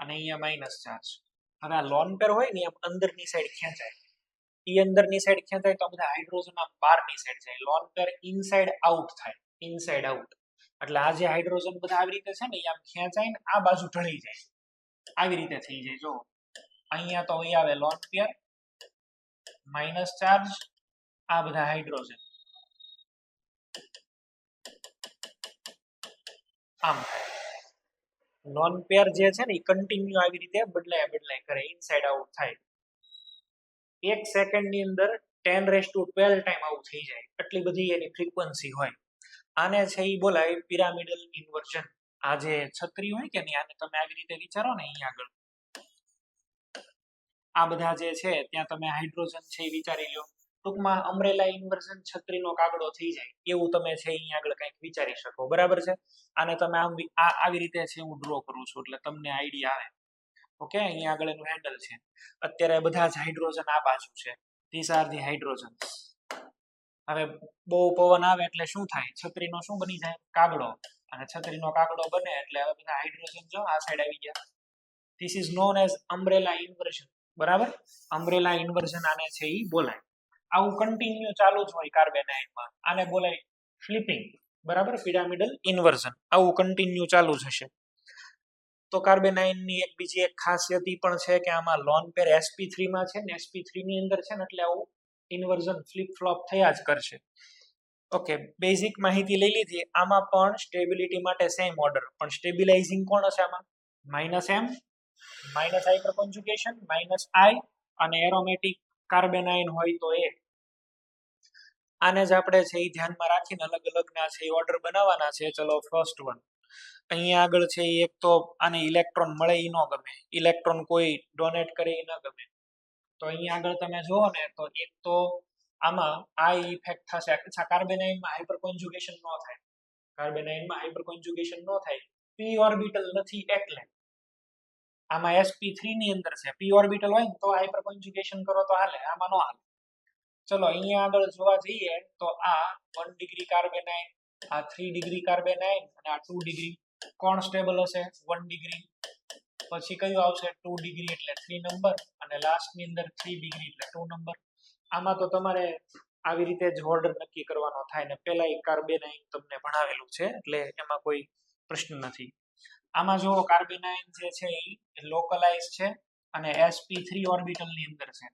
અને અહીંયા માઇનસ ચાર્જ. હવે આ લોન પેર હોય ને અંદરની સાઈડ ખેંચાય, એ અંદરની સાઈડ ખેંચાય તો બધા હાઇડ્રોજન આમ બહારની સાઈડ જાય. લોન પેર ઇનસાઇડ આઉટ થાય, ઇનસાઇડ આઉટ. એટલે આ જે હાઇડ્રોજન બધા આવી રીતે છે ને એ આમ ખેંચાય ને આ બાજુ ઢળી જાય, આવી રીતે થઈ જાય. જો અહીંયા તો અહીં આવે લોન પેર, માઇનસ ચાર્જ, આ બધા હાઇડ્રોજન આમ થાય. લોન પેર જે છે ને એ કન્ટિન્યુ આવી રીતે બદલાય કરે, ઇનસાઇડ આઉટ થાય. 1 સેકન્ડની અંદર 10⁻12 ટાઈમ આવું થઈ જાય, એટલી બધી એની ફ્રીક્વન્સી હોય. આને છે એ બોલાય પિરામિડલ ઇન્વર્ઝન. આ જે છત્રી હોય કે નહીં, આને તમે આવી રીતે વિચારો ને, અહીંયા આગળ આ બધા જે છે ત્યાં તમે હાઇડ્રોજન છે એ વિચારી લો. ટૂંકમાં અમ્બ્રેલા ઇન્વર્ઝન છત્રીનો કાગડો થઈ જાય એવું તમે છે અહીંયા આગળ કંઈક વિચારી શકો. બરાબર છે, આને તમે આમ આવી રીતે છે હું ડ્રો કરું છું એટલે તમને આઈડિયા આવે. ઓકે, અહીંયા આગળ એનું હેન્ડલ છે. અત્યારે બધા જ હાઇડ્રોજન આ બાજુ છે, ધીસ આર ધી હાઇડ્રોજન. હવે બહુ પવન આવે એટલે શું થાય, છત્રીનો શું બની જાય, કાગડો. અને છત્રીનો કાગડો બને એટલે હવે બધા હાઇડ્રોજન જો આ સાઈડ આવી ગયા. This is known as umbrella inversion. બરાબર, અમ્બ્રેલા ઇન્વર્ઝન આને છે એ બોલાય. આવું કન્ટિન્યુ ચાલુ જ હોય કાર્બેનાઇનમાં, આને બોલાય ફ્લિપિંગ. બરાબર, પિરામિડલ ઇન્વર્ઝન આવું કન્ટિન્યુ ચાલુ જ હશે. તો કાર્બેનાઇન ની એક બીજી એક ખાસિયત ઈ પણ છે કે આમાં લોન પેર sp3 માં છે ને sp3 ની અંદર છે ને એટલે આવું ઇન્વર્ઝન ફ્લિપ ફ્લોપ થયા જ કરશે. ઓકે, બેઝિક માહિતી લઈ લીધી. આમાં પણ સ્ટેબિલિટી માટે સેમ ઓર્ડર, પણ સ્ટેબિલાઇઝિંગ કોણ હશે આમાં? -m, માઇનસ હાઇપર કોન્જુગેશન, -i અને એરોમેટિક કાર્બેનાઇન હોય તો એ. આને જ આપણે છે એ ધ્યાનમાં રાખીને અલગ અલગ ના છે એ ઓર્ડર બનાવવાના છે. ચલો ફર્સ્ટ વન અહીંયા આગળ છે એક તો આને ઇલેક્ટ્રોન મળે એ ન ગમે, ઇલેક્ટ્રોન કોઈ ડોનેટ કરે એ ન ગમે. તો અહીંયા આગળ તમે જુઓ ને તો એક તો આમાં આ ઇફેક્ટ થશે. અચ્છા, કાર્બેનાઇનમાં હાઇપર કોન્જુગેશન ન થાય, કાર્બેનાઇનમાં હાઇપર કોન્જુગેશન ન થાય, p ઓર્બિટલ નથી એટલે. આમાં sp3 ની અંદર છે, p ઓર્બિટલ હોય ને તો હાઇપર કોન્જુગેશન કરો તો હાલે, આમાં ન હાલે. ચલો અહીંયા આગળ જોવા જઈએ તો આ 1 ડિગ્રી કાર્બેનાઇન, આ 3 ડિગ્રી કાર્બેનાઇન અને આ 2 ડિગ્રી કોણ સ્ટેબલ હશે? 1 ડિગ્રી. પછી કયું આવશે? 2 ડિગ્રી એટલે 3 નંબર અને લાસ્ટ ની અંદર 3 ડિગ્રી એટલે 2 નંબર. આમાં તો તમારે આવી રીતે જ ઓર્ડર નક્કી કરવાનો થાય ને પહેલા કાર્બેનાઇન તમને ભણાવેલું છે એટલે એમાં કોઈ પ્રશ્ન નથી. આમાં જો કાર્બેનાઇન જે છે એ લોકલાઇઝ છે અને sp3 ઓર્બિટલ ની અંદર છે.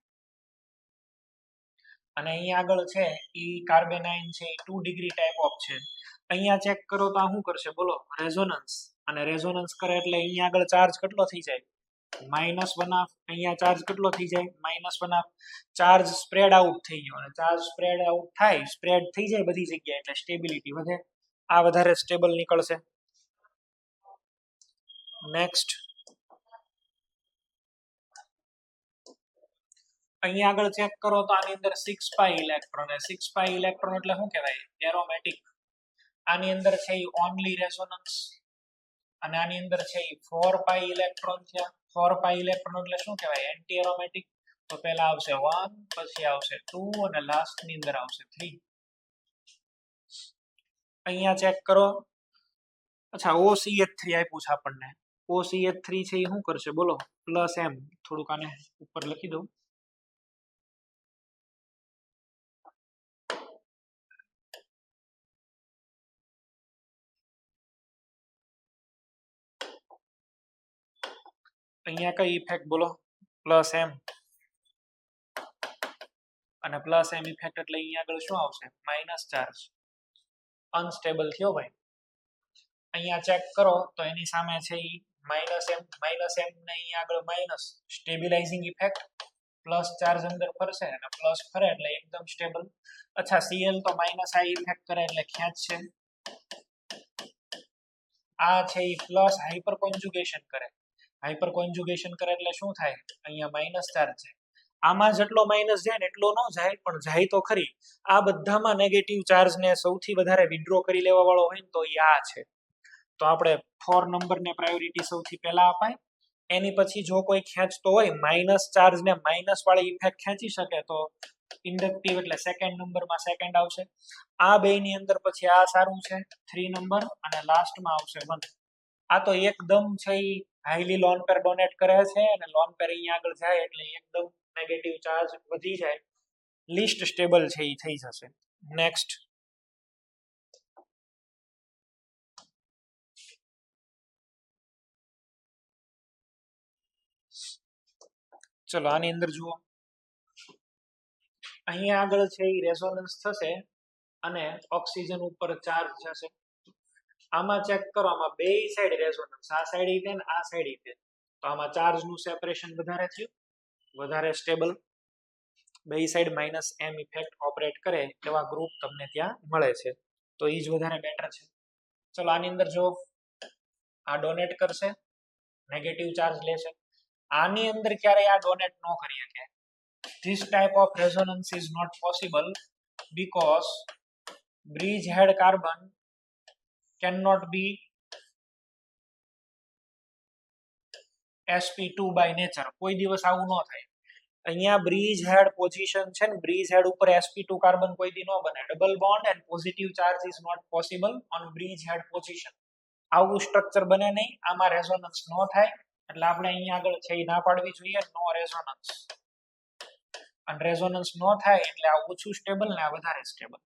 અને અહીંયા આગળ છે ઈ કાર્બેનાઇન છે એ 2 ડિગ્રી ટાઈપ ઓફ છે. અહીંયા ચેક કરો તો આ શું કરશે બોલો? રેઝોનન્સ. અને રેઝોનન્સ કરે એટલે અહીંયા આગળ ચાર્જ કેટલો થઈ જાય? -1/2. અહીંયા ચાર્જ કેટલો થઈ જાય? -1/2. ચાર્જ સ્પ્રેડ આઉટ થઈ ગયો અને ચાર્જ સ્પ્રેડ આઉટ થાય, સ્પ્રેડ થઈ જાય બધી જગ્યાએ એટલે સ્ટેબિલિટી વધે. આ વધારે સ્ટેબલ નીકળશે. નેક્સ્ટ અહીંયા આગળ ચેક કરો તો આની અંદર 6π ઇલેક્ટ્રોન. 6π ઇલેક્ટ્રોન એટલે શું કહેવાય? એરોમેટિક. આની અંદર છે એ ઓનલી રેઝોનન્સ અને આની અંદર છે એ 4π ઇલેક્ટ્રોન છે. 4π ઇલેક્ટ્રોન એટલે શું કહેવાય? Anti aromatic. તો પહેલા આવશે 1, પછી આવશે 2 અને લાસ્ટ ની અંદર આવશે 3. અહીંયા ચેક કરો. અચ્છા, OCH3 આપ્યું છે આપણને. OCH3 છે એ શું કરશે બોલો? +m. થોડુંક આને ઉપર લખી દઉં. અહીંયા કઈ ઇફેક્ટ બોલો? +m. અને +m ઇફેક્ટ એટલે અહીંયા આગળ શું આવશે? Minus charge. અનસ્ટેબલ થયો ભાઈ. અહીંયા ચેક કરો તો એની સામે છે ઈ -m ને અહીંયા આગળ minus stabilising effect. Plus charge અંદર ફરશે અને પ્લસ ફરે એટલે એકદમ સ્ટેબલ. અચ્છા, Cl તો -i ઇફેક્ટ કરે એટલે ખેંચશે. આ છે ઈ પ્લસ હાઇપર કોન્જુગેશન કરે. હાઇપર કોન્જુગેશન કરે એટલે શું થાય? અહીંયા માઇનસ ચાર્જ છે. આમાં જેટલો માઇનસ જાય ને એટલો ન જાય, પણ જાય તો ખરી. આ બધામાં નેગેટિવ ચાર્જ ને સૌથી વધારે વિડ્રો કરી લેવા વાળો હોય ને તો એ આ છે. તો આપણે 4 નંબરને પ્રાયોરિટી સૌથી પહેલા અપાય. એની પછી જો કોઈ ખેંચતો હોય માઇનસ ચાર્જ ને માઇનસ વાળી ઇફેક્ટ ખેંચી શકે તો ઇન્ડક્ટિવ એટલે સેકન્ડ નંબરમાં સેકન્ડ આવશે. આ બે ની અંદર પછી આ સારું છે 3 નંબર અને લાસ્ટમાં આવશે 1. આ તો એકદમ છે ઈ હાઈલી લોન પેર ડોનેટ કરે છે અને લોન પેર અહીંયા આગળ જાય એટલે એકદમ નેગેટિવ ચાર્જ વધી જાય, લીસ્ટ સ્ટેબલ છે ઈ થઈ જશે. નેક્સ્ટ ચલો આની અંદર જુઓ. અહીંયા આગળ છે ઈ રેઝોનન્સ થશે અને ઓક્સિજન ઉપર ચાર્જ જશે. આમાં ચેક કરો, આમાં બે સાઈડ રેઝોનન્સ, આ સાઈડ ઈ ને આ સાઈડ ઈ. તો આમાં ચાર્જ નું સેપરેશન વધારે થયું, વધારે સ્ટેબલ. બે સાઈડ -m ઇફેક્ટ ઓપરેટ કરે એવા ગ્રુપ તમને ત્યાં મળે છે, તો ઈ જ વધારે બેટર છે. ચલો આની અંદર જો આ ડોનેટ કરશે, નેગેટિવ ચાર્જ લેશે. આની અંદર ક્યારે આ ડોનેટ ન કરી શકે. This type of resonance is not possible because bridge head carbon cannot be sp2 by nature. કોઈ દિવસ આવું ન થાય. અહીંયા બ્રિજ હેડ પોઝિશન છે ને, બ્રિજ હેડ ઉપર sp2 કાર્બન કોઈ દી ન બને. Double bond and positive charge is not possible on bridge head position. આવું સ્ટ્રક્ચર બને નહીં, આમાં રેઝોનન્સ ન થાય. એટલે આપણે અહીંયા આગળ છે ના પાડવી જોઈએ, નો રેઝોનન્સ. અને રેઝોનન્સ ન થાય એટલે આ ઓછું સ્ટેબલ ને આ વધારે સ્ટેબલ.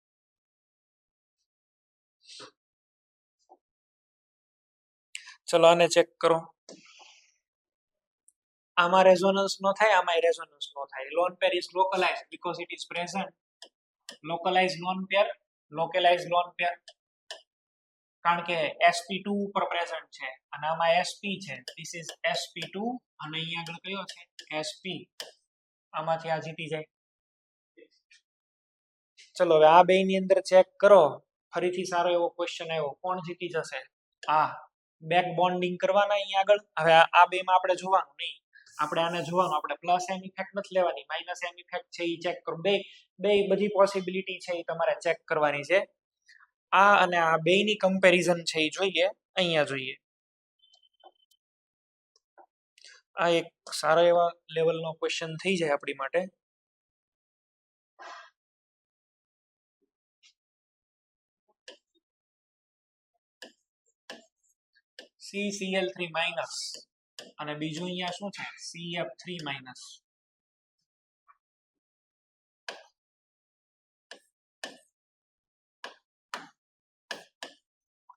ચલો આને ચેક કરો. આમાં રેઝોનન્સ નો થાય, આમાં રેઝોનન્સ નો થાય. Lone pair is localized because it is present. Localized lone pair, localized lone pair, કારણ કે sp2 ઉપર પ્રેઝન્ટ છે અને આમાં sp છે. ધીસ ઇઝ sp2 અને અહીંયા આગળ કયો છે sp. આમાંથી આ જીતી જાય. ચલો હવે આ બે ની અંદર ચેક કરો. ફરીથી સારો એવો ક્વેશ્ચન આવ્યો. કોણ જીતી જશે? આ બેક બોન્ડિંગ કરવાના અહીંયા આગળ. હવે આ બે માં આપણે જોવાનું નહીં, આપણે આને જોવાનું. આપણે પ્લસ એમ ઇફેક્ટ નથી લેવાની, માઇનસ એમ ઇફેક્ટ છે એ ચેક કરો. બે બધી પોસિબિલિટી છે એ તમારે ચેક કરવાની છે. આ અને આ બેની કમ્પેરિઝન છે એ જોઈએ. અહીંયા જોઈએ. આ એક સારા એવા લેવલનો ક્વેશ્ચન થઈ જાય આપણી માટે. CCl3 માઇનસ અને બીજું અહીંયા શું છે CF3 માઇનસ.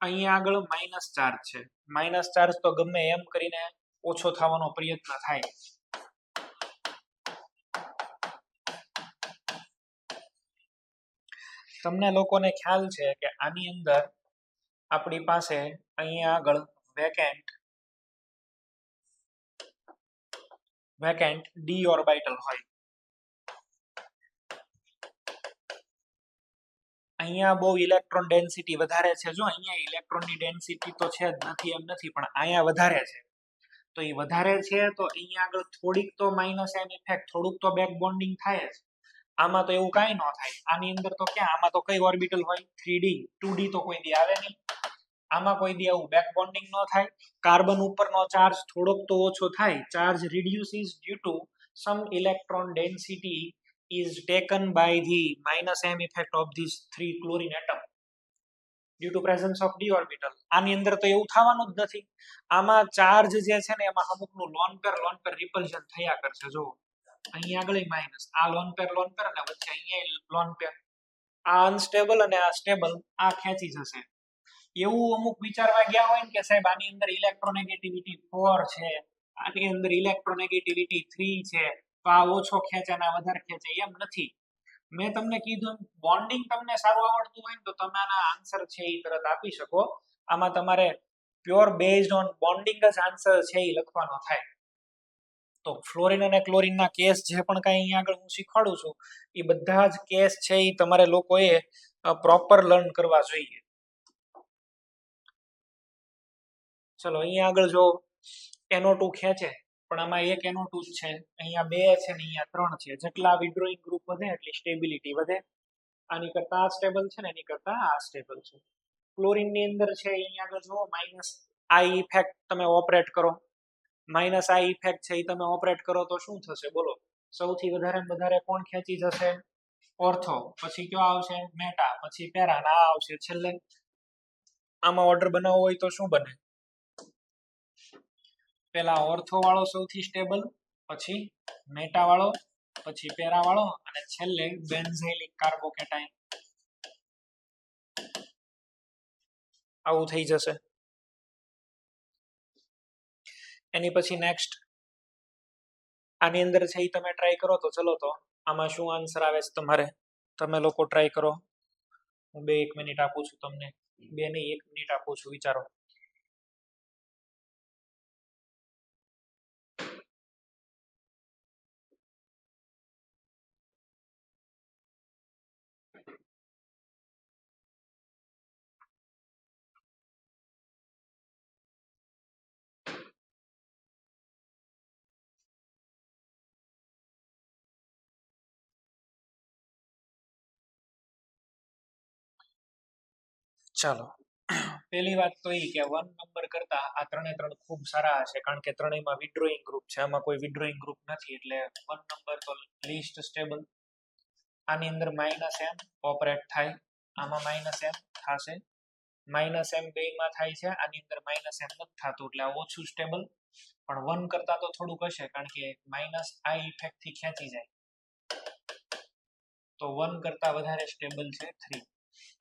અહીંયા આગળ માઇનસ ચાર્જ છે. માઇનસ ચાર્જ તો ગમે એમ કરીને ઓછો થવાનો પ્રયત્ન થાય. તમને લોકોને ખ્યાલ છે કે આની અંદર આપણી પાસે અહીંયા આગળ વેકેન્ટ ડી ઓર્બિટલ હોય. અહીંયા બહુ ઇલેક્ટ્રોન ડેન્સિટી વધારે છે. જો અહીંયા ઇલેક્ટ્રોનની ડેન્સિટી તો છે જ નથી એમ નથી, પણ અહીંયા વધારે છે. તો એ વધારે છે તો અહીંયા આગળ થોડીક તો માઇનસ એન ઇફેક્ટ, થોડુંક તો બેક બોન્ડિંગ થાય જ. આમાં તો એવું કાંઈ ન થાય. આની અંદર તો ક્યાં, આમાં તો કઈ ઓર્બિટલ હોય 3D 2D તો કોઈ દી આવે નહીં. આમાં કોઈ દી આવું બેક બોન્ડિંગ ન થાય. કાર્બન ઉપરનો ચાર્જ થોડોક તો ઓછો થાય. Charge reduces due to some electron density is taken by the minus m effect of these 3 chlorine atom due to presence of d orbital. આની અંદર તો એવું થવાનું જ નથી. આમાં ચાર્જ જે છે ને એમાં અમુકનું લોન પેર રિપલ્શન થયા કરશે. જો અહીંયા આગળ માઇનસ, આ લોન પેર અને વચ્ચે અહીંયા લોન પેર. આ અનસ્ટેબલ અને આ સ્ટેબલ, આ ખેંચી જશે. એવું અમુક વિચારવા ગયા હોય ને કે સાહેબ આની અંદર ઇલેક્ટ્રોનેગેટિવિટી 4 છે, આની અંદર ઇલેક્ટ્રોનેગેટિવિટી 3 છે, તો આ ઓછો ખેંચે અને આ વધારે ખેંચે. એમ નથી. મેં તમને કીધું બોન્ડિંગ તમને સારું આવડતું હોય ને તો તમે આના આન્સર છે એ તરત આપી શકો. આમાં તમારે પ્યોર બેઝડ ઓન બોન્ડિંગ જ આન્સર છે એ લખવાનો થાય. તો ફ્લોરિન અને ક્લોરિનના કેસ જે પણ કાંઈ અહીંયા આગળ હું શીખવાડું છું એ બધા જ કેસ છે એ તમારે લોકોએ પ્રોપર લર્ન કરવા જોઈએ. ચલો અહીંયા આગળ જો NO2 ખેંચે, પણ આમાં એક NO2 જ છે, અહીંયા 2 છે ને અહીંયા 3 છે. જેટલા વિડ્રોઈંગ ગ્રુપ વધે એટલી સ્ટેબિલિટી વધે. આની કરતા આ સ્ટેબલ છે ને એની કરતા આ સ્ટેબલ છે. ક્લોરિન ની અંદર છે અહીંયા આગળ જો માઇનસ આઈ ઇફેક્ટ તમે ઓપરેટ કરો. માઇનસ આઈ ઇફેક્ટ છે એ તમે ઓપરેટ કરો તો શું થશે બોલો? સૌથી વધારે કોણ ખેંચી જશે? ઓર્થો. પછી કયો આવશે? મેટા. પછી પેરા. આ આવશે છેલ્લે. આમાં ઓર્ડર બનાવવો હોય તો શું બને? પેલા ઓર્થો વાળો સૌથી સ્ટેબલ, પછી મેટા વાળો, પછી પેરા વાળો અને છેલ્લે બેન્ઝાઇલિક કાર્બોકેટાઇન. આવું થઈ જશે. એની પછી નેક્સ્ટ આની અંદર છે એ તમે ટ્રાય કરો તો ચલો તો આમાં શું આન્સર આવે છે તમારે? તમે લોકો ટ્રાય કરો. હું 1 મિનિટ આપું છું તમને. 2 નહીં 1 મિનિટ આપું છું, વિચારો. ચાલો, પહેલી વાત તો એ કે 1 નંબર કરતા આ 3 ખૂબ સારા હશે, કારણ કે ત્રણેયમાં વિડ્રોઈંગ ગ્રુપ છે. આમાં કોઈ વિડ્રોઈંગ ગ્રુપ નથી એટલે 1 નંબર તો લીસ્ટ સ્ટેબલ. આની અંદર માઇનસ એમ ઓપરેટ થાય, આમાં માઇનસ એમ થશે. માઇનસ એમ બેમાં થાય છે, આની અંદર માઇનસ એમ નથી થતું એટલે આ ઓછું સ્ટેબલ. પણ 1 કરતા તો થોડુંક હશે, કારણ કે માઇનસ આ ઇફેક્ટ થી ખેંચી જાય. તો 1 કરતા વધારે સ્ટેબલ છે 3.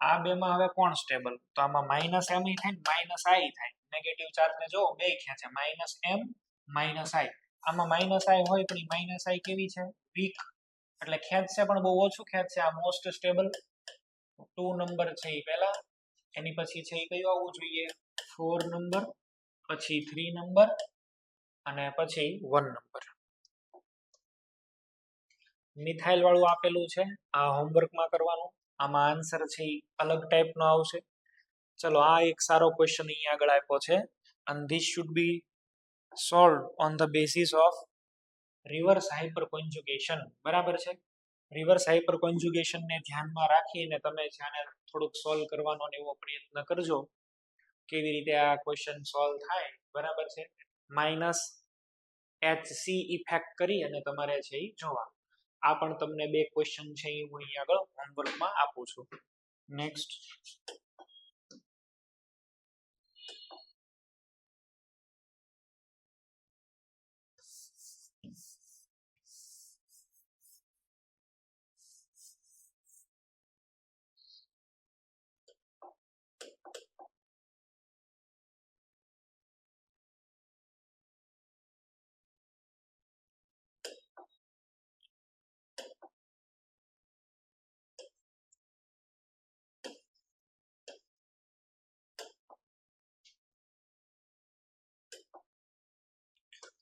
આ બેમાં હવે કોણ સ્ટેબલ? તો આમાં માઇનસ એમ થાય, માઇનસ આઈ થાય. નેગેટિવ ચાર્જ ને જો બે ખેંચે -m -i આમાં -i હોય પણ -i કેવી છે વીક એટલે ખેંચશે પણ બહુ ઓછું ખેંચશે આ મોસ્ટ સ્ટેબલ 2 નંબર છે એ પહેલા એની પછી છે એ કયું આવવું જોઈએ 4 નંબર પછી 3 નંબર અને પછી 1 નંબર મિથાઇલ વાળું આપેલું છે આ હોમવર્કમાં કરવાનું આમાં આન્સર છે એ અલગ ટાઈપનો આવશે ચલો આ એક સારો ક્વેશ્ચન અહીંયા આગળ આપ્યો છે and this should be solved on the basis of reverse hyperconjugation બરાબર છે રિવર્સ હાઇપર કોન્જ્યુગેશન ને ધ્યાનમાં રાખીને તમે જાણે થોડુંક સોલ્વ કરવાનો ને એવો પ્રયત્ન કરજો કેવી રીતે આ ક્વેશ્ચન સોલ્વ થાય બરાબર છે -HC ઇફેક્ટ કરી અને તમારે છે એ જોવા આ પણ તમને બે ક્વેશ્ચન છે એ હું અહીં આગળ હોમવર્કમાં આપું છું નેક્સ્ટ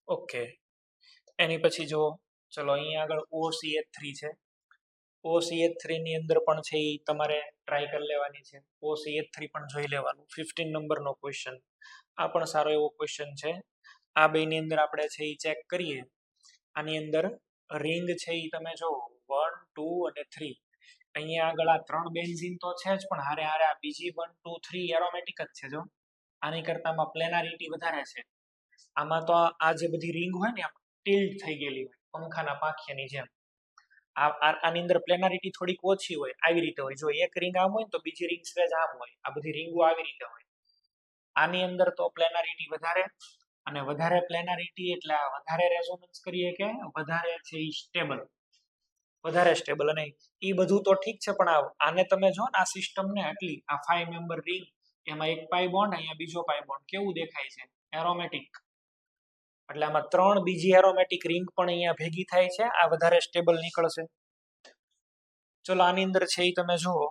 ઓકે એની પછી જો ચલો અહીંયા આગળ OCH3 છે OCH3 ની અંદર પણ છે એ તમારે ટ્રાય કરી લેવાની છે OCH3 પણ જોઈ લેવાનું 15 નંબરનો ક્વેશ્ચન આ પણ સારો એવો ક્વેશ્ચન છે આ બેની અંદર આપણે છે એ ચેક કરીએ આની અંદર રિંગ છે એ તમે જો 1 2 અને 3 અહીંયા આગળ આ 3 બેન્ઝીન તો છે જ પણ હારે હારે આ બીજી 1 2 3 એરોમેટિક જ છે જો આની કરતામાં પ્લેનારિટી વધારે છે આમાં તો આ જે બધી રિંગ હોય ને ટિલ્ટ થઈ ગયેલી હોય પંખાના પાંખિયાની જેમ આની અંદર પ્લેનારિટી થોડીક ઓછી હોય આવી રીતે હોય જો એક રિંગ આમ હોય તો બીજી રિંગ સહેજ આમ હોય આ બધી રિંગો આવી રીતે હોય આની અંદર તો પ્લેનારિટી વધારે અને વધારે પ્લેનારિટી એટલે વધારે રેઝોનન્સ કરીએ કે વધારે છે એ સ્ટેબલ વધારે સ્ટેબલ અને એ બધું તો ઠીક છે પણ આને તમે જો ને આ સિસ્ટમને આટલી આ 5 મેમ્બર રિંગ એમાં એક પાઈ બોન્ડ અહીંયા બીજો પાઈ બોન્ડ કેવું દેખાય છે એરોમેટિક એટલે આમાં 3 બીજી એરોમેટિક રિંગ પણ અહીંયા ભેગી થાય છે આ વધારે સ્ટેબલ નીકળશે ચલો આની અંદર છે એ તમે જુઓ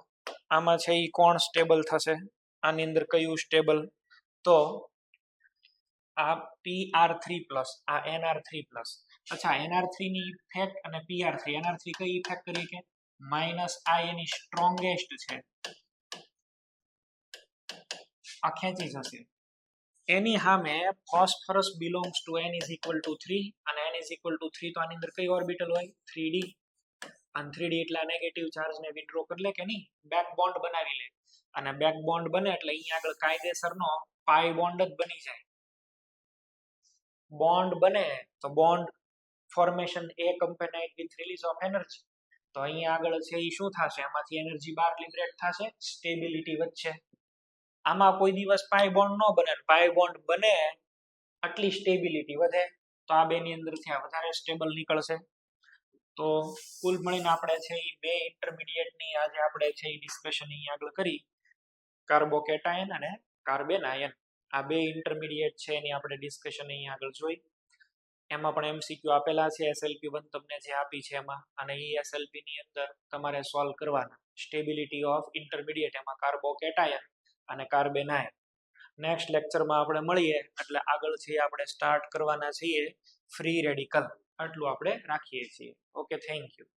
આમાં છે એ કોણ સ્ટેબલ થશે આની અંદર કયું સ્ટેબલ તો આ PR3+ આ NR3+ અચ્છા NR3 ની ઇફેક્ટ અને PR3 NR3 કઈ ઇફેક્ટ કરી કે -I એની સ્ટ્રોંગેસ્ટ છે આ ખેંચી જશે એની સામે ફોસ્ફરસ બિલોંગ્સ ટુ n = 3 અને n = 3 તો આની અંદર કઈ ઓર્બિટલ હોય 3d અને 3d એટલે નેગેટિવ ચાર્જ ને વિથડ્રો કરી લે કે નહીં બેક બોન્ડ બનાવી લે અને બેક બોન્ડ બને એટલે અહીંયા આગળ કાયદેસરનો પાઈ બોન્ડ જ બની જાય બોન્ડ બને તો bond formation accompanied with release of energy તો અહીંયા આગળ છે એ શું થશે આમાંથી એનર્જી બહાર લિબરેટ થશે સ્ટેબિલિટી વધશે આમાં કોઈ દિવસ પાઈ બોન્ડ ન બને પાઈ બોન્ડ બને આટલી સ્ટેબિલિટી વધે તો આ બેની અંદરથી આ વધારે સ્ટેબલ નીકળશે તો કુલ મળીને આપણે છે એ બે ઇન્ટરમીડિયેટની આજે આપણે છે એ ડિસ્કશન અહીં આગળ કરી કાર્બોકેટાયન અને કાર્બેનાયન આ બે ઇન્ટરમીડિયેટ છે એની આપણે ડિસ્કશન અહીં આગળ જોઈ એમાં પણ MCQ આપેલા છે SLP1 તમને જે આપી છે એમાં અને એ SLP ની અંદર તમારે સોલ્વ કરવાના સ્ટેબિલિટી ઓફ ઇન્ટરમીડિયેટ એમાં કાર્બોકેટાયન અને કાર્બેનાયન નેક્સ્ટ લેક્ચરમાં આપણે મળીએ એટલે આગળ છે આપણે સ્ટાર્ટ કરવાના છીએ ફ્રી રેડિકલ આટલું આપણે રાખીએ છીએ ઓકે થેન્ક યુ